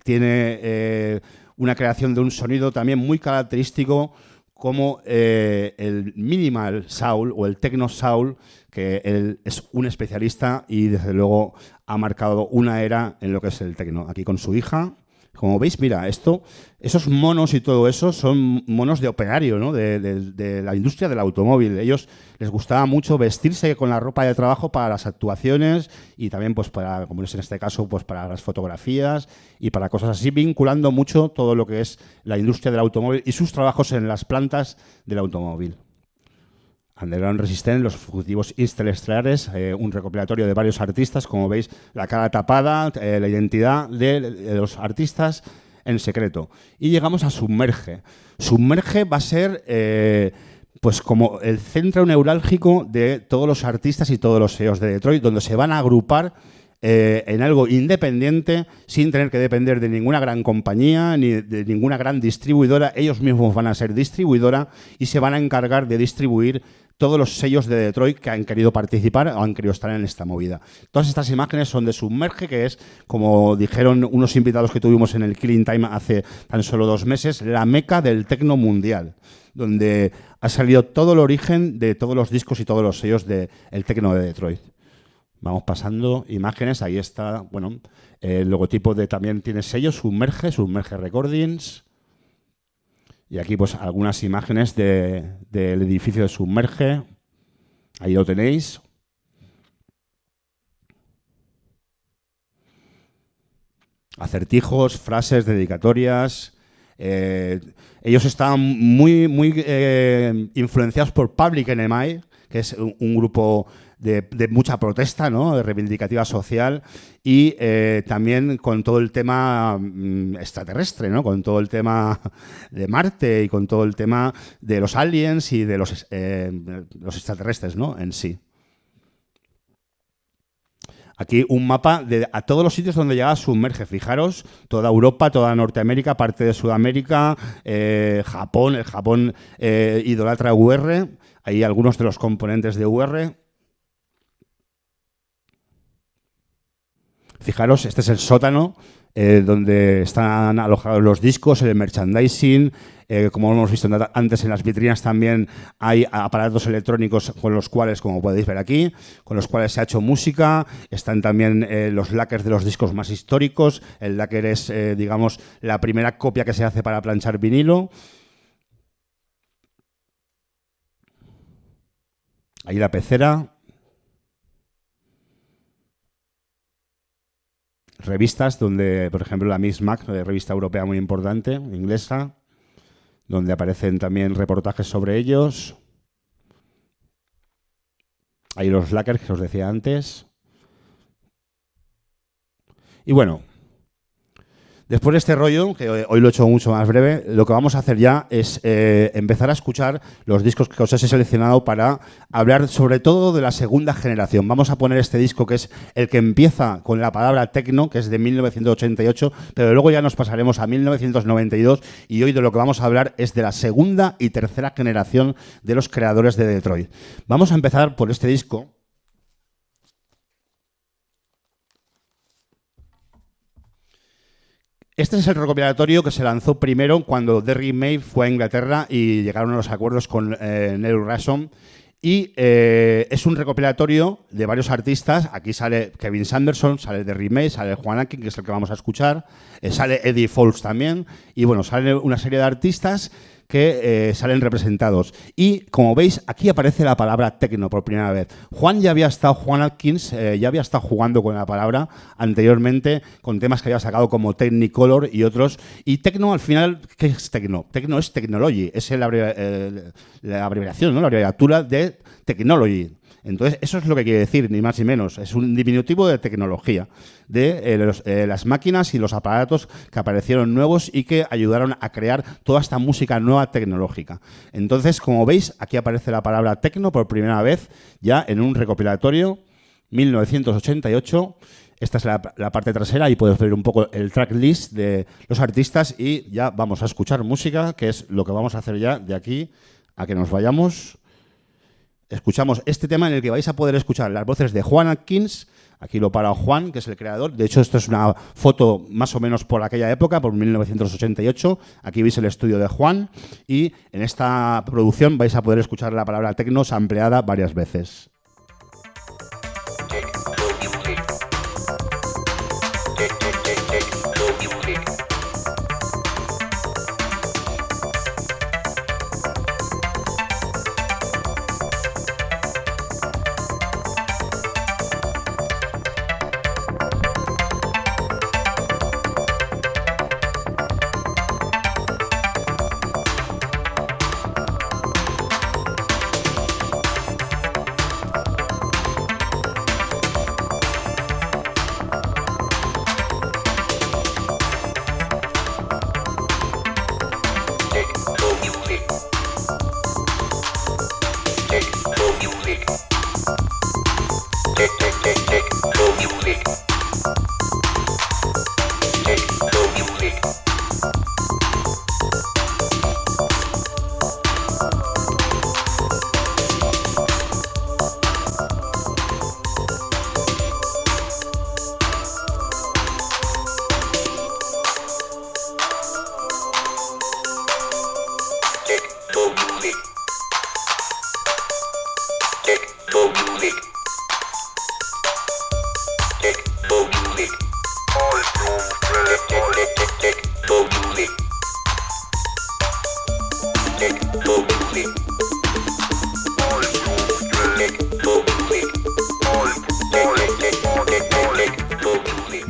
tiene una creación de un sonido también muy característico como el minimal soul o el techno soul, que él es un especialista y desde luego ha marcado una era en lo que es el techno. Aquí con su hija. Como veis, mira, esos monos y todo eso son monos de operario, ¿no? de la industria del automóvil. Ellos les gustaba mucho vestirse con la ropa de trabajo para las actuaciones y también, pues, para, como es en este caso, pues para las fotografías y para cosas así, vinculando mucho todo lo que es la industria del automóvil y sus trabajos en las plantas del automóvil. Underground Resistance, los fugitivos interestelares, un recopilatorio de varios artistas, como veis, la cara tapada, la identidad de los artistas en secreto. Y llegamos a Submerge. Submerge va a ser pues como el centro neurálgico de todos los artistas y todos los SEOs de Detroit, donde se van a agrupar en algo independiente, sin tener que depender de ninguna gran compañía ni de ninguna gran distribuidora. Ellos mismos van a ser distribuidora y se van a encargar de distribuir todos los sellos de Detroit que han querido participar o han querido estar en esta movida. Todas estas imágenes son de Submerge, que es, como dijeron unos invitados que tuvimos en el Killing Time hace tan solo 2 meses, la meca del tecno mundial, donde ha salido todo el origen de todos los discos y todos los sellos del tecno de Detroit. Vamos pasando imágenes, ahí está, bueno, el logotipo también tiene sellos, Submerge Recordings. Y aquí pues algunas imágenes del edificio de Submerge, ahí lo tenéis. Acertijos, frases, dedicatorias. Ellos estaban muy influenciados por Public Enemy, que es un grupo de mucha protesta, ¿no? De reivindicativa social, y también con todo el tema extraterrestre, ¿no? Con todo el tema de Marte y con todo el tema de los aliens y de los extraterrestres, ¿no? En sí. Aquí un mapa a todos los sitios donde llega Submerge. Fijaros, toda Europa, toda Norteamérica, parte de Sudamérica, Japón. El Japón idolatra UR. Hay algunos de los componentes de UR. Fijaros, este es el sótano donde están alojados los discos, el merchandising. Como hemos visto antes en las vitrinas, también hay aparatos electrónicos con los cuales, como podéis ver aquí, con los cuales se ha hecho música. Están también los lacquers de los discos más históricos. El lacquer es, digamos, la primera copia que se hace para planchar vinilo. Ahí la pecera. Revistas donde, por ejemplo, la Miss Mac, revista europea muy importante, inglesa, donde aparecen también reportajes sobre ellos. Hay los lacquers que os decía antes. Y bueno, después de este rollo, que hoy lo he hecho mucho más breve, lo que vamos a hacer ya es empezar a escuchar los discos que os he seleccionado para hablar sobre todo de la segunda generación. Vamos a poner este disco que es el que empieza con la palabra techno, que es de 1988, pero luego ya nos pasaremos a 1992 y hoy de lo que vamos a hablar es de la segunda y tercera generación de los creadores de Detroit. Vamos a empezar por este disco. Este es el recopilatorio que se lanzó primero cuando Derrick May fue a Inglaterra y llegaron a los acuerdos con Neil Rason. Y es un recopilatorio de varios artistas. Aquí sale Kevin Sanderson, sale Derrick May, sale Juan Akin, que es el que vamos a escuchar. Sale Eddie Fowles también. Y bueno, sale una serie de artistas que salen representados. Y como veis, aquí aparece la palabra techno por primera vez. Juan Atkins ya había estado jugando con la palabra anteriormente, con temas que había sacado como Technicolor y otros. Y techno, al final, ¿qué es techno? Techno es technology, es la abreviación, ¿no? La abreviatura de technology. Entonces, eso es lo que quiere decir, ni más ni menos. Es un diminutivo de tecnología, de las máquinas y los aparatos que aparecieron nuevos y que ayudaron a crear toda esta música nueva tecnológica. Entonces, como veis, aquí aparece la palabra techno por primera vez, ya en un recopilatorio, 1988. Esta es la parte trasera y puedes ver un poco el tracklist de los artistas y ya vamos a escuchar música, que es lo que vamos a hacer ya de aquí a que nos vayamos. Escuchamos este tema en el que vais a poder escuchar las voces de Juan Atkins. Aquí lo para Juan, que es el creador. De hecho, esto es una foto más o menos por aquella época, por 1988. Aquí veis el estudio de Juan. Y en esta producción vais a poder escuchar la palabra techno sampleada varias veces. Techno music.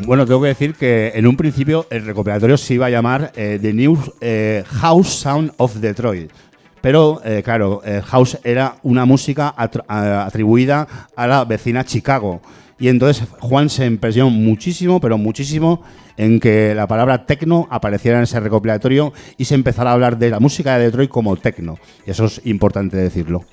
Bueno, tengo que decir que en un principio el recopilatorio se iba a llamar The New House Sound of Detroit. Pero, claro, House era una música atribuida a la vecina Chicago. Y entonces Juan se impresionó muchísimo, pero muchísimo, en que la palabra techno apareciera en ese recopilatorio y se empezara a hablar de la música de Detroit como techno. Y eso es importante decirlo.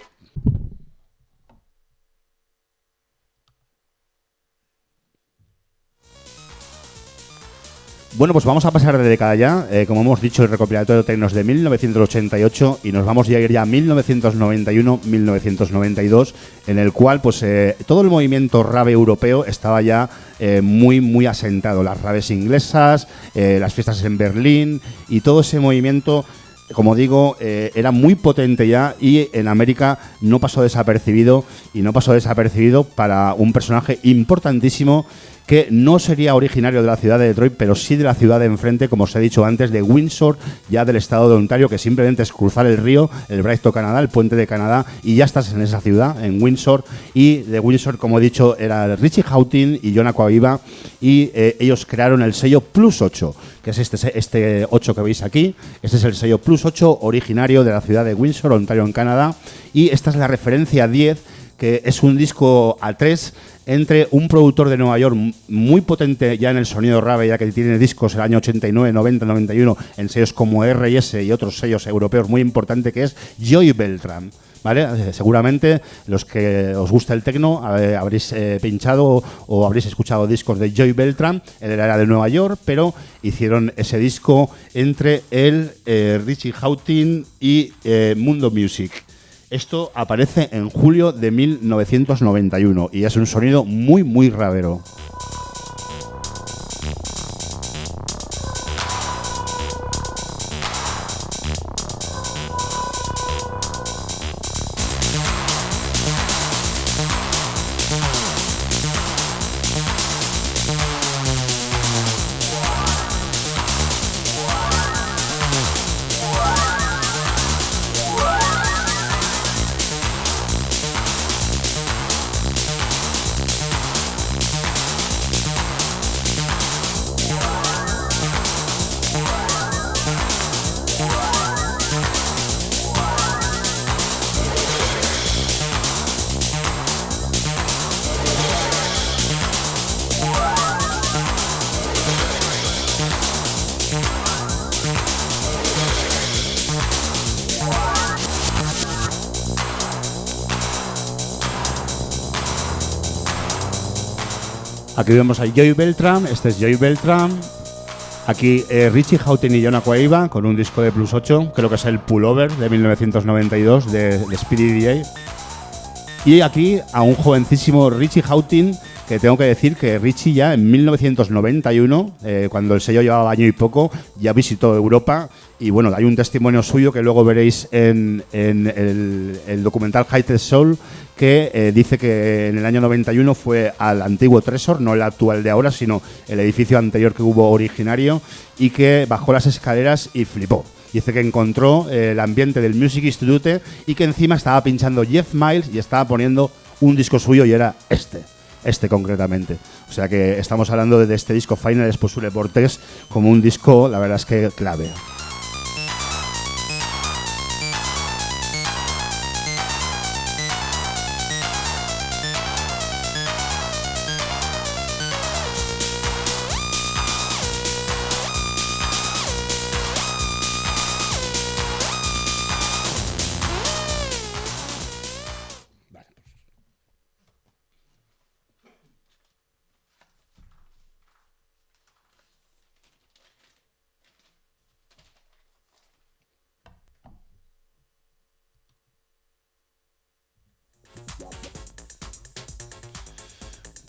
Bueno, pues vamos a pasar de década ya. Como hemos dicho, el recopilatorio Tecnos de 1988 y nos vamos a ir ya a 1991-1992, en el cual pues todo el movimiento rave europeo estaba ya muy asentado. Las raves inglesas, las fiestas en Berlín y todo ese movimiento, como digo, era muy potente ya y en América no pasó desapercibido, y no pasó desapercibido para un personaje importantísimo que no sería originario de la ciudad de Detroit, pero sí de la ciudad de enfrente, como os he dicho antes, de Windsor, ya del estado de Ontario, que simplemente es cruzar el río, el Brighton, Canadá, el puente de Canadá, y ya estás en esa ciudad, en Windsor. Y de Windsor, como he dicho, era Richie Hawtin y John Aquaviva, y ellos crearon el sello Plus 8, que es este 8 que veis aquí. Este es el sello Plus 8 originario de la ciudad de Windsor, Ontario, en Canadá, y esta es la referencia 10, que es un disco A3 entre un productor de Nueva York muy potente ya en el sonido rave, ya que tiene discos el año 89, 90, 91 en sellos como R&S y otros sellos europeos muy importantes, que es Joey Beltran. ¿Vale? Seguramente los que os gusta el techno habréis pinchado o habréis escuchado discos de Joey Beltran. Él era de Nueva York, pero hicieron ese disco entre él, Richie Hawtin y Mundo Music. Esto aparece en julio de 1991 y es un sonido muy ravero. Aquí vemos a Joey Beltran, este es Joey Beltran. Aquí Richie Hawtin y John Aquaviva con un disco de Plus 8, creo que es el Pullover de 1992 de Speedy DJ. Y aquí a un jovencísimo Richie Hawtin, que tengo que decir que Richie ya en 1991, cuando el sello llevaba año y poco, ya visitó Europa. Y bueno, hay un testimonio suyo que luego veréis en el documental High Tech Soul, que dice que en el año 91 fue al antiguo Tresor, no el actual de ahora, sino el edificio anterior que hubo originario, y que bajó las escaleras y flipó. Dice que encontró el ambiente del Music Institute y que encima estaba pinchando Jeff Miles y estaba poniendo un disco suyo, y era este concretamente. O sea que estamos hablando de este disco Final Exposure Vortex como un disco, la verdad es que clave.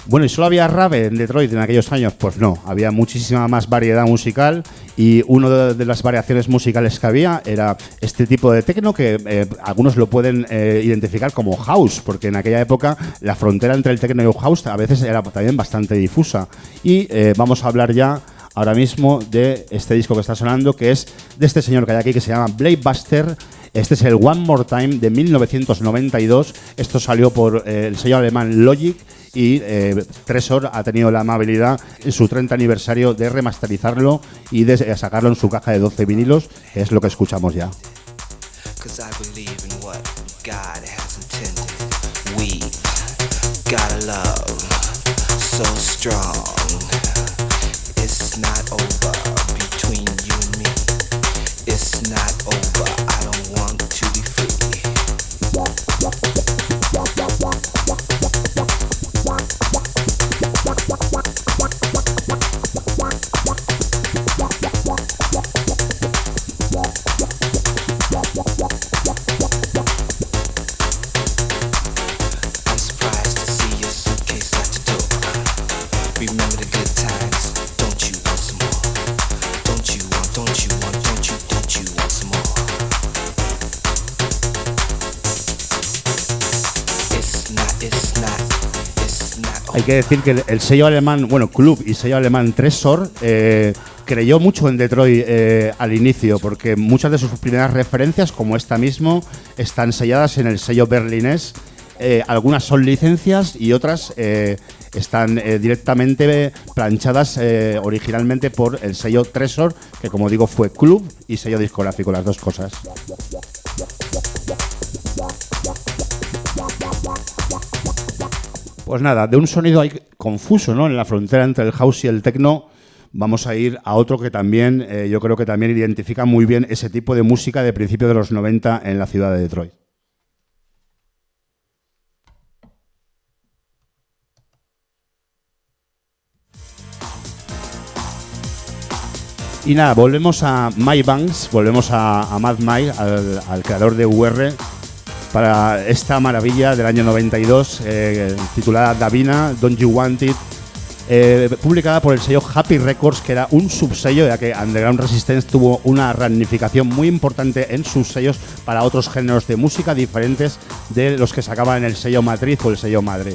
Bueno, ¿y solo había rave en Detroit en aquellos años? Pues no, había muchísima más variedad musical, y una de las variaciones musicales que había era este tipo de techno que algunos lo pueden identificar como house, porque en aquella época la frontera entre el techno y el house a veces era también bastante difusa. Y vamos a hablar ya ahora mismo de este disco que está sonando, que es de este señor que hay aquí, que se llama Blade Buster. Este es el One More Time de 1992. Esto salió por el sello alemán Logic y Tresor ha tenido la amabilidad en su 30 aniversario de remasterizarlo y de sacarlo en su caja de 12 vinilos. Es lo que escuchamos ya. It's not over between you and me. It's not over. I don't want to be free. I'm surprised to see your suitcase at the door. Remember the good times. Don't you want some more? Don't you want some more? It's not. Hay que decir que el sello alemán, bueno, Club y sello alemán Tresor, creyó mucho en Detroit al inicio, porque muchas de sus primeras referencias, como esta mismo, están selladas en el sello berlinés. Algunas son licencias y otras están directamente planchadas originalmente por el sello Tresor, que como digo fue Club y sello discográfico, las dos cosas. Pues nada, de un sonido ahí confuso, ¿no?, en la frontera entre el house y el techno, vamos a ir a otro que también, yo creo que también identifica muy bien ese tipo de música de principios de los 90 en la ciudad de Detroit. Y nada, volvemos a Mike Banks, volvemos a Mad Mike, al creador de UR, para esta maravilla del año 92, titulada Davina, Don't You Want It, publicada por el sello Happy Records, que era un subsello, ya que Underground Resistance tuvo una ramificación muy importante en sus sellos para otros géneros de música diferentes de los que sacaban en el sello matriz o el sello madre.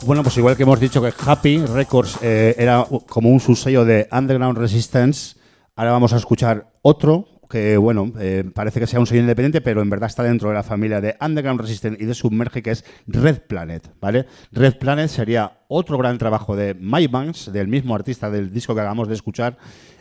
Bueno, pues igual que hemos dicho que Happy Records era como un subsello de Underground Resistance, ahora vamos a escuchar otro que, bueno, parece que sea un sello independiente, pero en verdad está dentro de la familia de Underground Resistance y de Submerge, que es Red Planet, ¿vale? Red Planet sería otro gran trabajo de Mike Banks, del mismo artista del disco que acabamos de escuchar,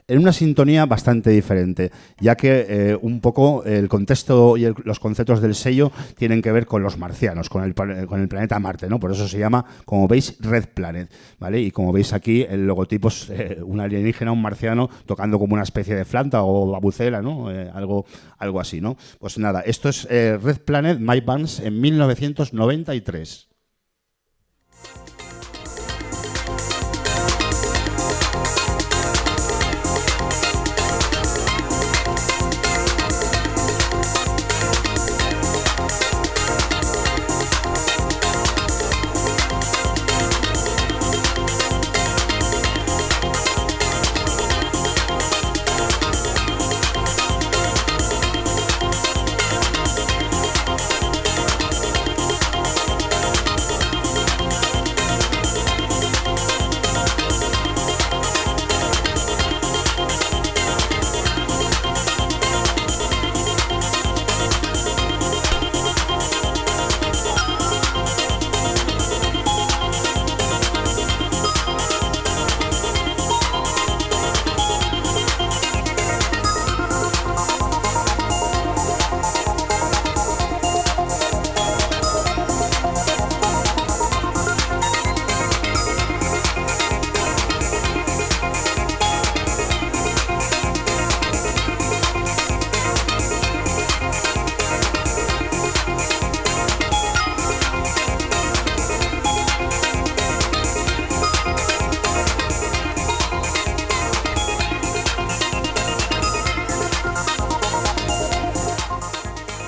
en una sintonía bastante diferente, ya que un poco el contexto y los conceptos del sello tienen que ver con los marcianos, con el planeta Marte, ¿no? Por eso se llama, como veis, Red Planet, ¿vale? Y como veis aquí, el logotipo es un alienígena, un marciano, tocando como una especie de flauta o babucela, ¿no? Algo así, ¿no? Pues nada, esto es Red Planet, Mike Banks, en 1993.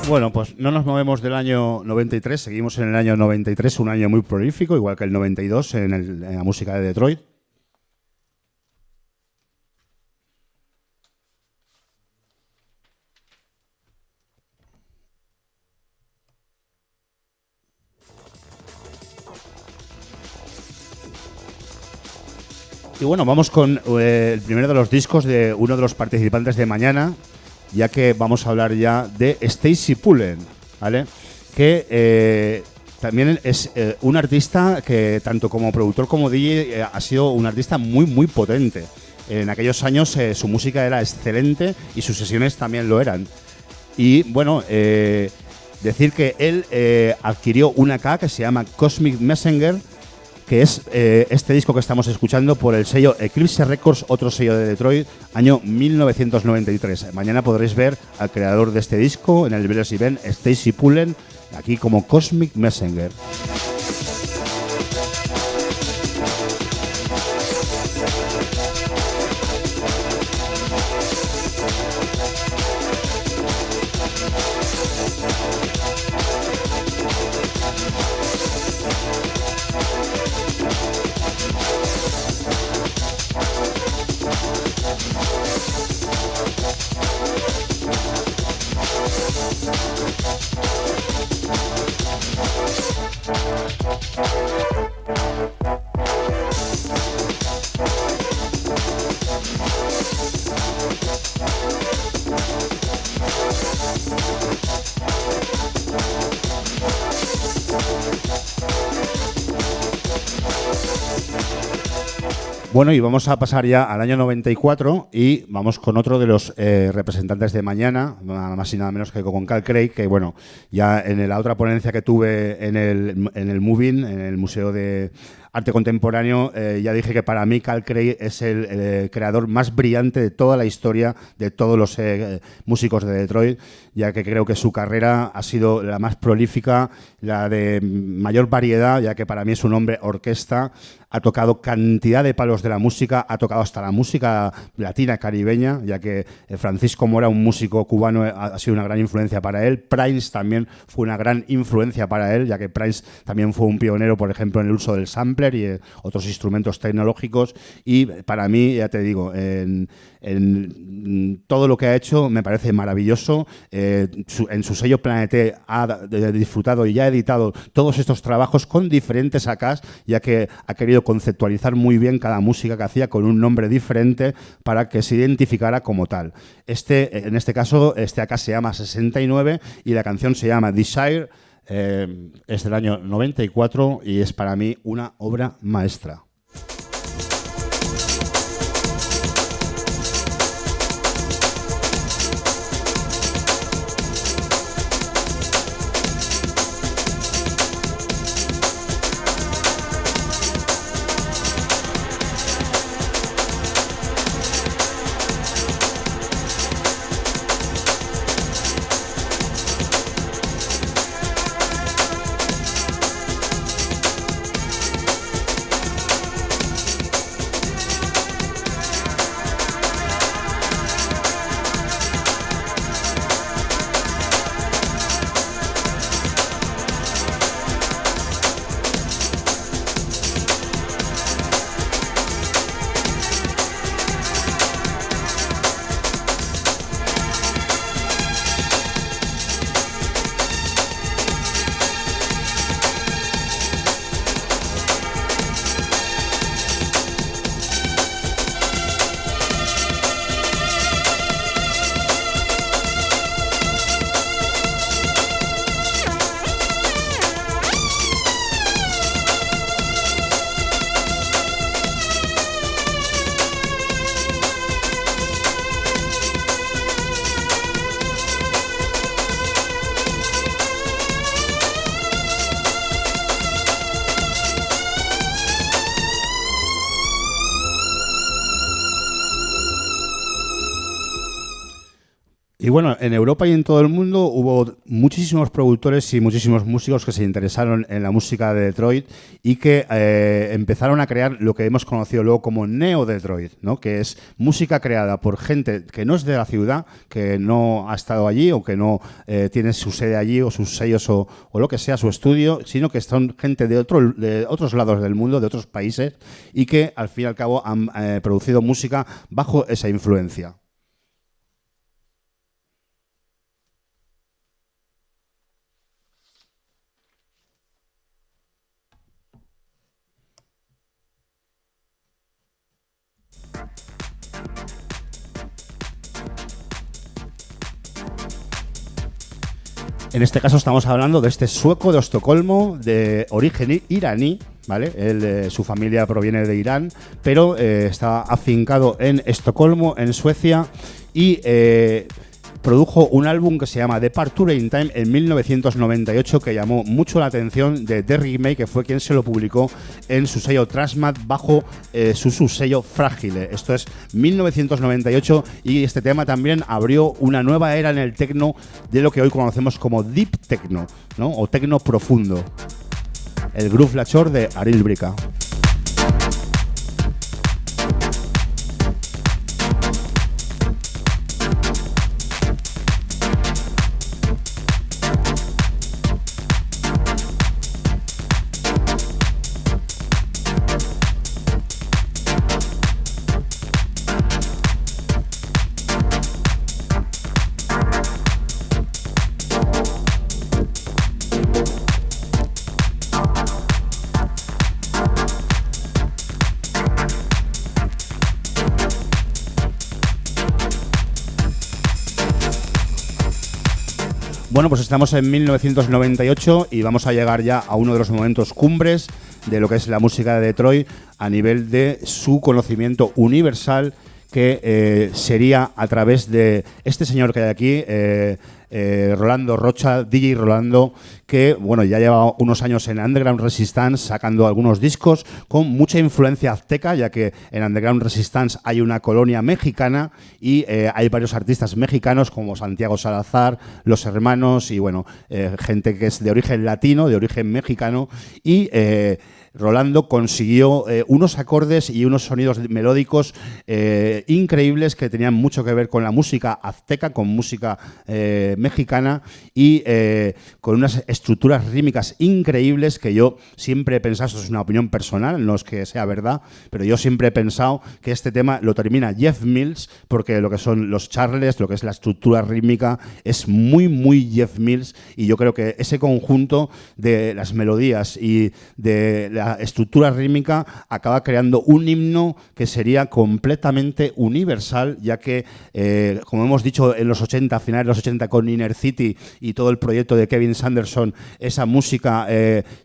Bueno, pues no nos movemos del año 93, seguimos en el año 93, un año muy prolífico, igual que el 92 en la música de Detroit. Y bueno, vamos con el primero de los discos de uno de los participantes de mañana, ya que vamos a hablar ya de Stacy Pullen, ¿vale? Que también es un artista que tanto como productor como DJ ha sido un artista muy, muy potente. En aquellos años su música era excelente y sus sesiones también lo eran. Y bueno, decir que él adquirió una AK que se llama Cosmic Messenger, que es este disco que estamos escuchando por el sello Eclipse Records, otro sello de Detroit, año 1993. Mañana podréis ver al creador de este disco en el Brothers Event, Stacy Pullen, aquí como Cosmic Messenger. Bueno, y vamos a pasar ya al año 94 y vamos con otro de los representantes de mañana, nada más y nada menos que con Carl Craig, que bueno, ya en la otra ponencia que tuve en el Moving, en el Museo de Arte Contemporáneo, ya dije que para mí Carl Craig es el creador más brillante de toda la historia de todos los músicos de Detroit, ya que creo que su carrera ha sido la más prolífica, la de mayor variedad, ya que para mí es un hombre orquesta, ha tocado cantidad de palos de la música, ha tocado hasta la música latina caribeña, ya que Francisco Mora, un músico cubano, ha sido una gran influencia para él. Prince también fue una gran influencia para él, ya que Prince también fue un pionero, por ejemplo, en el uso del sampler y otros instrumentos tecnológicos. Y para mí, ya te digo, en todo lo que ha hecho me parece maravilloso. En su sello Planete ha disfrutado y ya ha editado todos estos trabajos con diferentes AKs, ya que ha querido conceptualizar muy bien cada música que hacía con un nombre diferente para que se identificara como tal. En este caso, este AK se llama 69 y la canción se llama Desire, es del año 94 y es para mí una obra maestra. Y bueno, en Europa y en todo el mundo hubo muchísimos productores y muchísimos músicos que se interesaron en la música de Detroit y que empezaron a crear lo que hemos conocido luego como Neo Detroit, ¿no? Que es música creada por gente que no es de la ciudad, que no ha estado allí o que no tiene su sede allí o sus sellos o lo que sea, su estudio, sino que son gente de otros lados del mundo, de otros países, y que al fin y al cabo han producido música bajo esa influencia. En este caso estamos hablando de este sueco de Estocolmo, de origen iraní, ¿vale? Su familia proviene de Irán, pero está afincado en Estocolmo, en Suecia, y produjo un álbum que se llama Departure in Time en 1998 que llamó mucho la atención de Derrick May, que fue quien se lo publicó en su sello Trashmat bajo su subsello Fragile. Esto es 1998 y este tema también abrió una nueva era en el techno de lo que hoy conocemos como Deep Techno, ¿no? O techno profundo. El Groove Lachor de Aril Brica. Bueno, pues estamos en 1998 y vamos a llegar ya a uno de los momentos cumbres de lo que es la música de Detroit a nivel de su conocimiento universal, que sería a través de este señor que hay aquí, Rolando Rocha, DJ Rolando, que bueno, ya lleva unos años en Underground Resistance sacando algunos discos con mucha influencia azteca, ya que en Underground Resistance hay una colonia mexicana y hay varios artistas mexicanos como Santiago Salazar, Los Hermanos y bueno, gente que es de origen latino, de origen mexicano, y Rolando consiguió unos acordes y unos sonidos melódicos increíbles que tenían mucho que ver con la música azteca, con música mexicana y con unas estructuras rítmicas increíbles que yo siempre he pensado, esto es una opinión personal, no es que sea verdad, pero yo siempre he pensado que este tema lo termina Jeff Mills, porque lo que son los charles, lo que es la estructura rítmica, es muy, muy Jeff Mills, y yo creo que ese conjunto de las melodías y de la estructura rítmica acaba creando un himno que sería completamente universal, ya que, como hemos dicho en los 80, a finales de los 80 con Inner City y todo el proyecto de Kevin Sanderson, esa música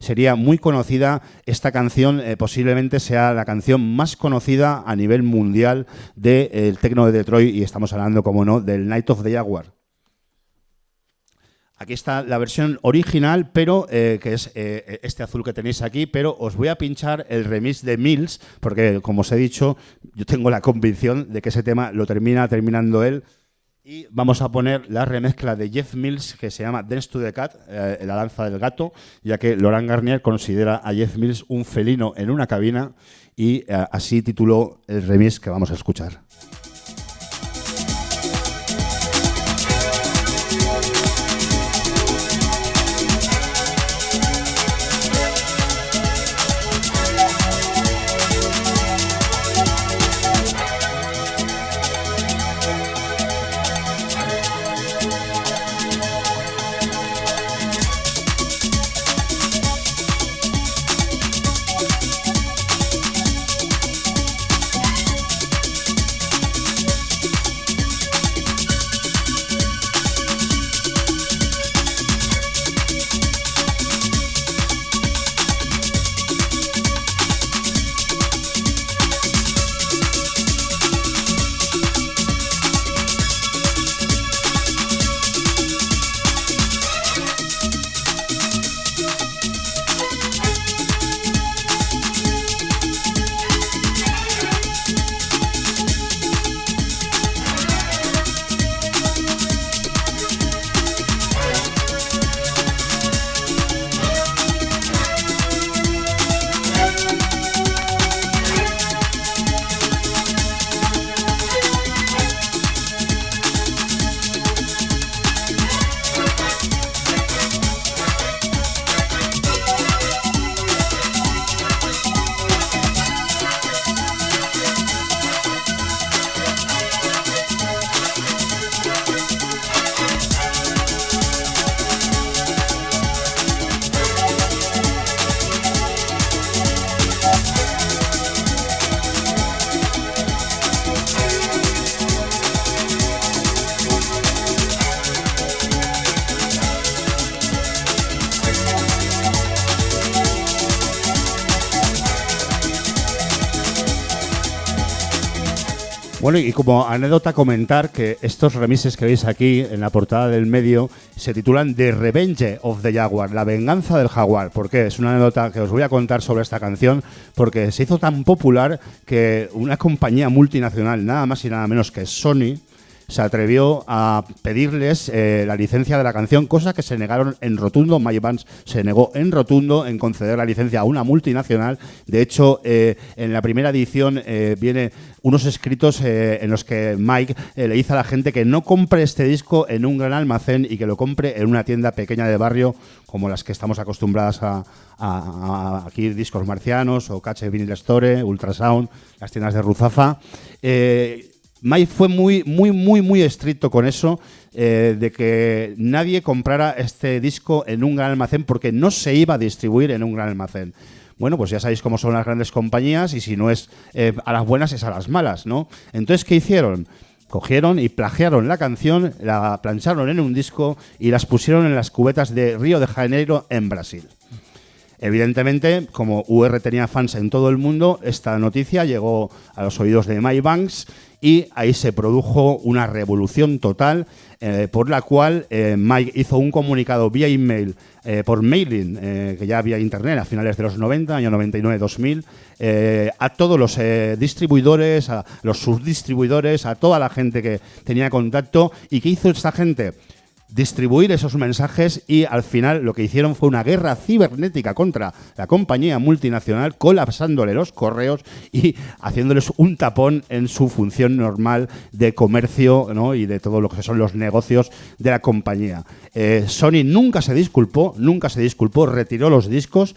sería muy conocida. Esta canción posiblemente sea la canción más conocida a nivel mundial del techno de Detroit, y estamos hablando, como no, del Night of the Jaguar. Aquí está la versión original, pero que es este azul que tenéis aquí, pero os voy a pinchar el remix de Mills, porque como os he dicho, yo tengo la convicción de que ese tema lo terminando él, y vamos a poner la remezcla de Jeff Mills que se llama Dance to the Cat, la danza del gato, ya que Laurent Garnier considera a Jeff Mills un felino en una cabina, y así tituló el remix que vamos a escuchar. Bueno, y como anécdota comentar que estos remixes que veis aquí en la portada del medio se titulan The Revenge of the Jaguar, la venganza del jaguar. ¿Por qué? Es una anécdota que os voy a contar sobre esta canción porque se hizo tan popular que una compañía multinacional, nada más y nada menos que Sony, se atrevió a pedirles la licencia de la canción, cosa que se negaron en rotundo. Mike Vance se negó en rotundo en conceder la licencia a una multinacional. De hecho, en la primera edición viene unos escritos en los que Mike le dice a la gente que no compre este disco en un gran almacén y que lo compre en una tienda pequeña de barrio como las que estamos acostumbradas a aquí, Discos Marcianos o Cache Vinyl Store, Ultrasound, las tiendas de Ruzafa. Mike fue muy estricto con eso, de que nadie comprara este disco en un gran almacén porque no se iba a distribuir en un gran almacén. Bueno, pues ya sabéis cómo son las grandes compañías y si no es a las buenas es a las malas, ¿no? Entonces, ¿qué hicieron? Cogieron y plagiaron la canción, la plancharon en un disco y las pusieron en las cubetas de Río de Janeiro en Brasil. Evidentemente, como UR tenía fans en todo el mundo, esta noticia llegó a los oídos de Mike Vance y ahí se produjo una revolución total por la cual Mike hizo un comunicado vía email, por mailing, que ya había internet a finales de los 90, año 99-2000, a todos los distribuidores, a los subdistribuidores, a toda la gente que tenía contacto. ¿Y qué hizo esta gente? Distribuir esos mensajes y al final lo que hicieron fue una guerra cibernética contra la compañía multinacional, colapsándole los correos y haciéndoles un tapón en su función normal de comercio, ¿no? Y de todo lo que son los negocios de la compañía. Sony nunca se disculpó, retiró los discos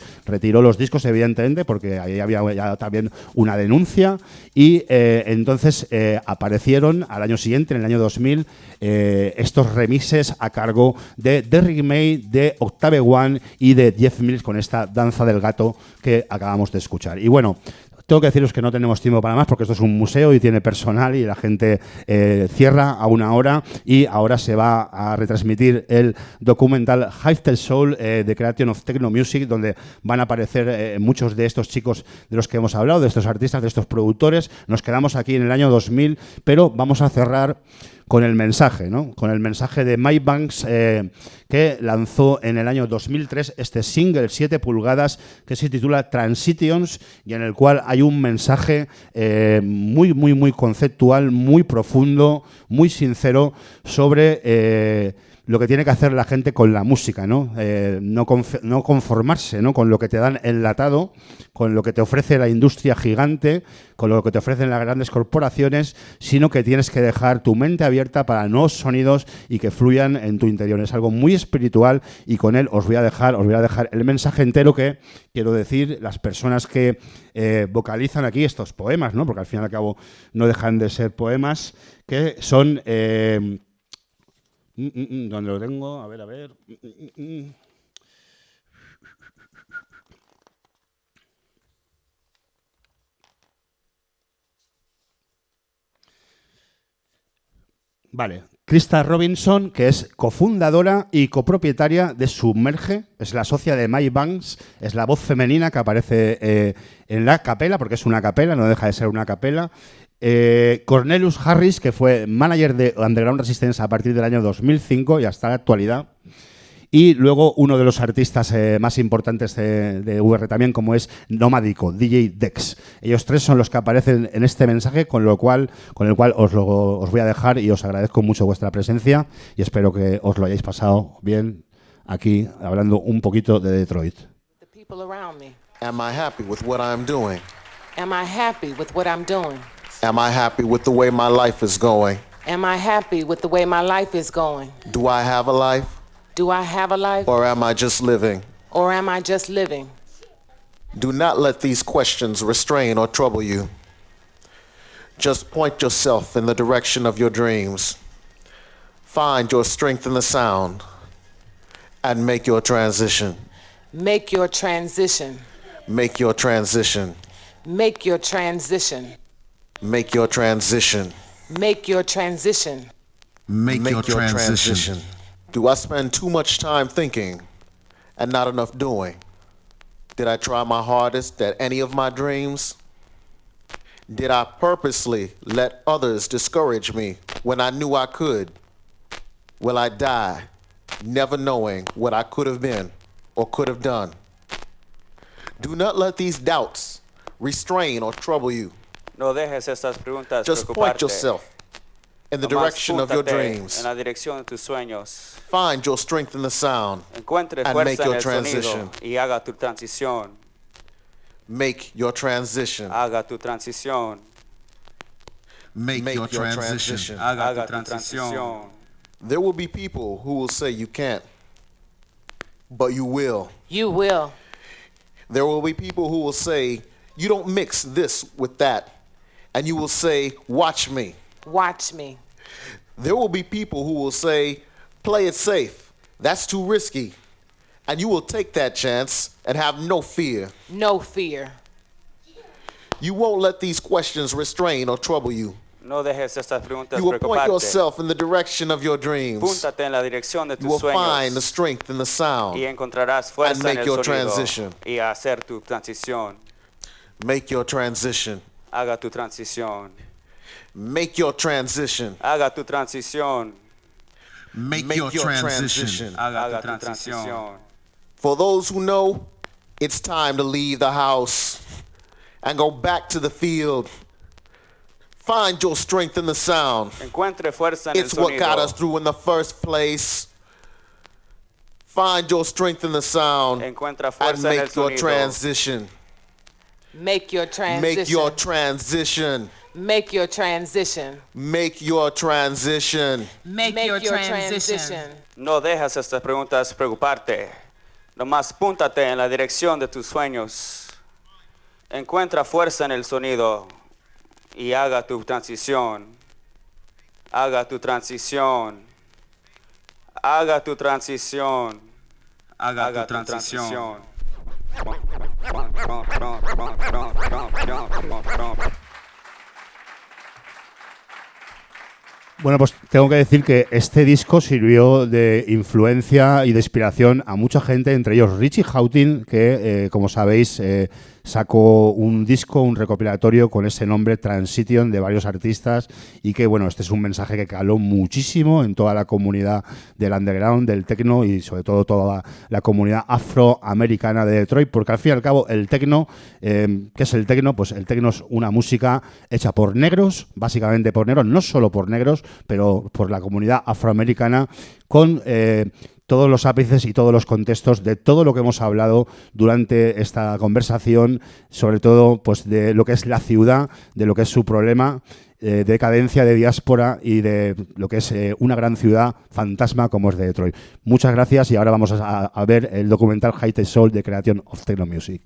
evidentemente porque ahí había ya también una denuncia y entonces aparecieron al año siguiente, en el año 2000, estos remixes a cargo de Derrick May, de Octave One y de Jeff Mills con esta danza del gato que acabamos de escuchar. Y bueno, tengo que deciros que no tenemos tiempo para más porque esto es un museo y tiene personal y la gente cierra a una hora y ahora se va a retransmitir el documental Hiftel Soul, The Creation of Techno Music, donde van a aparecer muchos de estos chicos de los que hemos hablado, de estos artistas, de estos productores. Nos quedamos aquí en el año 2000, pero vamos a cerrar con el mensaje, ¿no? Con el mensaje de Mike Vance, que lanzó en el año 2003 este single 7 pulgadas que se titula Transitions y en el cual hay un mensaje muy conceptual, muy profundo, muy sincero sobre lo que tiene que hacer la gente con la música, ¿no? No conformarse, ¿no? Con lo que te dan enlatado, con lo que te ofrece la industria gigante, con lo que te ofrecen las grandes corporaciones, sino que tienes que dejar tu mente abierta para nuevos sonidos y que fluyan en tu interior. Es algo muy espiritual y con él os voy a dejar el mensaje entero que quiero decir las personas que vocalizan aquí estos poemas, ¿no? Porque al fin y al cabo no dejan de ser poemas, que son... ¿dónde lo tengo? A ver. Vale. Krista Robinson, que es cofundadora y copropietaria de Submerge, es la socia de Mike Vance, es la voz femenina que aparece en la capela, porque es una capela, no deja de ser una capela. Cornelius Harris, que fue manager de Underground Resistance a partir del año 2005 y hasta la actualidad. Y luego uno de los artistas más importantes de UR también, como es Nomádico, DJ Dex. Ellos tres son los que aparecen en este mensaje, con el cual os voy a dejar y os agradezco mucho vuestra presencia y espero que os lo hayáis pasado bien aquí hablando un poquito de Detroit. The people around me. Am I happy with what I'm doing? Am I happy with what I'm doing? Am I happy with the way my life is going? Am I happy with the way my life is going? Do I have a life? Do I have a life? Or am I just living? Or am I just living? Do not let these questions restrain or trouble you. Just point yourself in the direction of your dreams. Find your strength in the sound and make your transition. Make your transition. Make your transition. Make your transition. Make your transition. Make your transition. Make your transition. Do I spend too much time thinking and not enough doing? Did I try my hardest at any of my dreams? Did I purposely let others discourage me when I knew I could? Will I die never knowing what I could have been or could have done? Do not let these doubts restrain or trouble you. No dejes estas preguntas Just point preocuparte. yourself in the Nomás direction of your púntate dreams. en la dirección de tus sueños. Find your strength in the sound. Encuentre And make fuerza en your el transition. sonido y haga tu transición. Make your transition. Haga tu transición. Make your transition. Haga tu transición. There will be people who will say you can't, but you will. You will. There will be people who will say you don't mix this with that, and you will say, watch me. Watch me. There will be people who will say, play it safe. That's too risky. And you will take that chance and have no fear. No fear. You won't let these questions restrain or trouble you. No dejes estas preguntas You will point preocuparte. yourself in the direction of your dreams. Púntate en la dirección de You will tus find the sueños strength in the sound. y encontrarás And fuerza make en el your sonido transition. y hacer tu transición. Make your transition. Haga tu transición. Make your transition. Haga tu transición. Make your transition. Haga tu transición. For those who know, it's time to leave the house and go back to the field. Find your strength in the sound. Encuentre fuerza en el It's what got sonido. us through in the first place. Find your strength in the sound Encuentra and fuerza en el make your sonido. transition. Make your transition. Make your transition. Make your transition. Make your transition. Make your transition. No dejas estas preguntas preocuparte. Nomás púntate en la dirección de tus sueños. Encuentra fuerza en el sonido y haga tu transición. Haga tu transición. Haga tu transición. Haga tu transición. Bueno, pues tengo que decir que este disco sirvió de influencia y de inspiración a mucha gente, entre ellos Richie Hawtin, que, como sabéis, sacó un disco, un recopilatorio con ese nombre, Transition, de varios artistas, y que, bueno, este es un mensaje que caló muchísimo en toda la comunidad del underground, del techno y sobre todo toda la comunidad afroamericana de Detroit, porque al fin y al cabo el techno, ¿qué es el techno? Pues el techno es una música hecha por negros, básicamente por negros, no solo por negros, pero por la comunidad afroamericana, con todos los ápices y todos los contextos de todo lo que hemos hablado durante esta conversación, sobre todo pues de lo que es la ciudad, de lo que es su problema, de decadencia, de diáspora y de lo que es una gran ciudad fantasma como es de Detroit. Muchas gracias y ahora vamos a ver el documental High Tech Soul de Creation of Techno Music.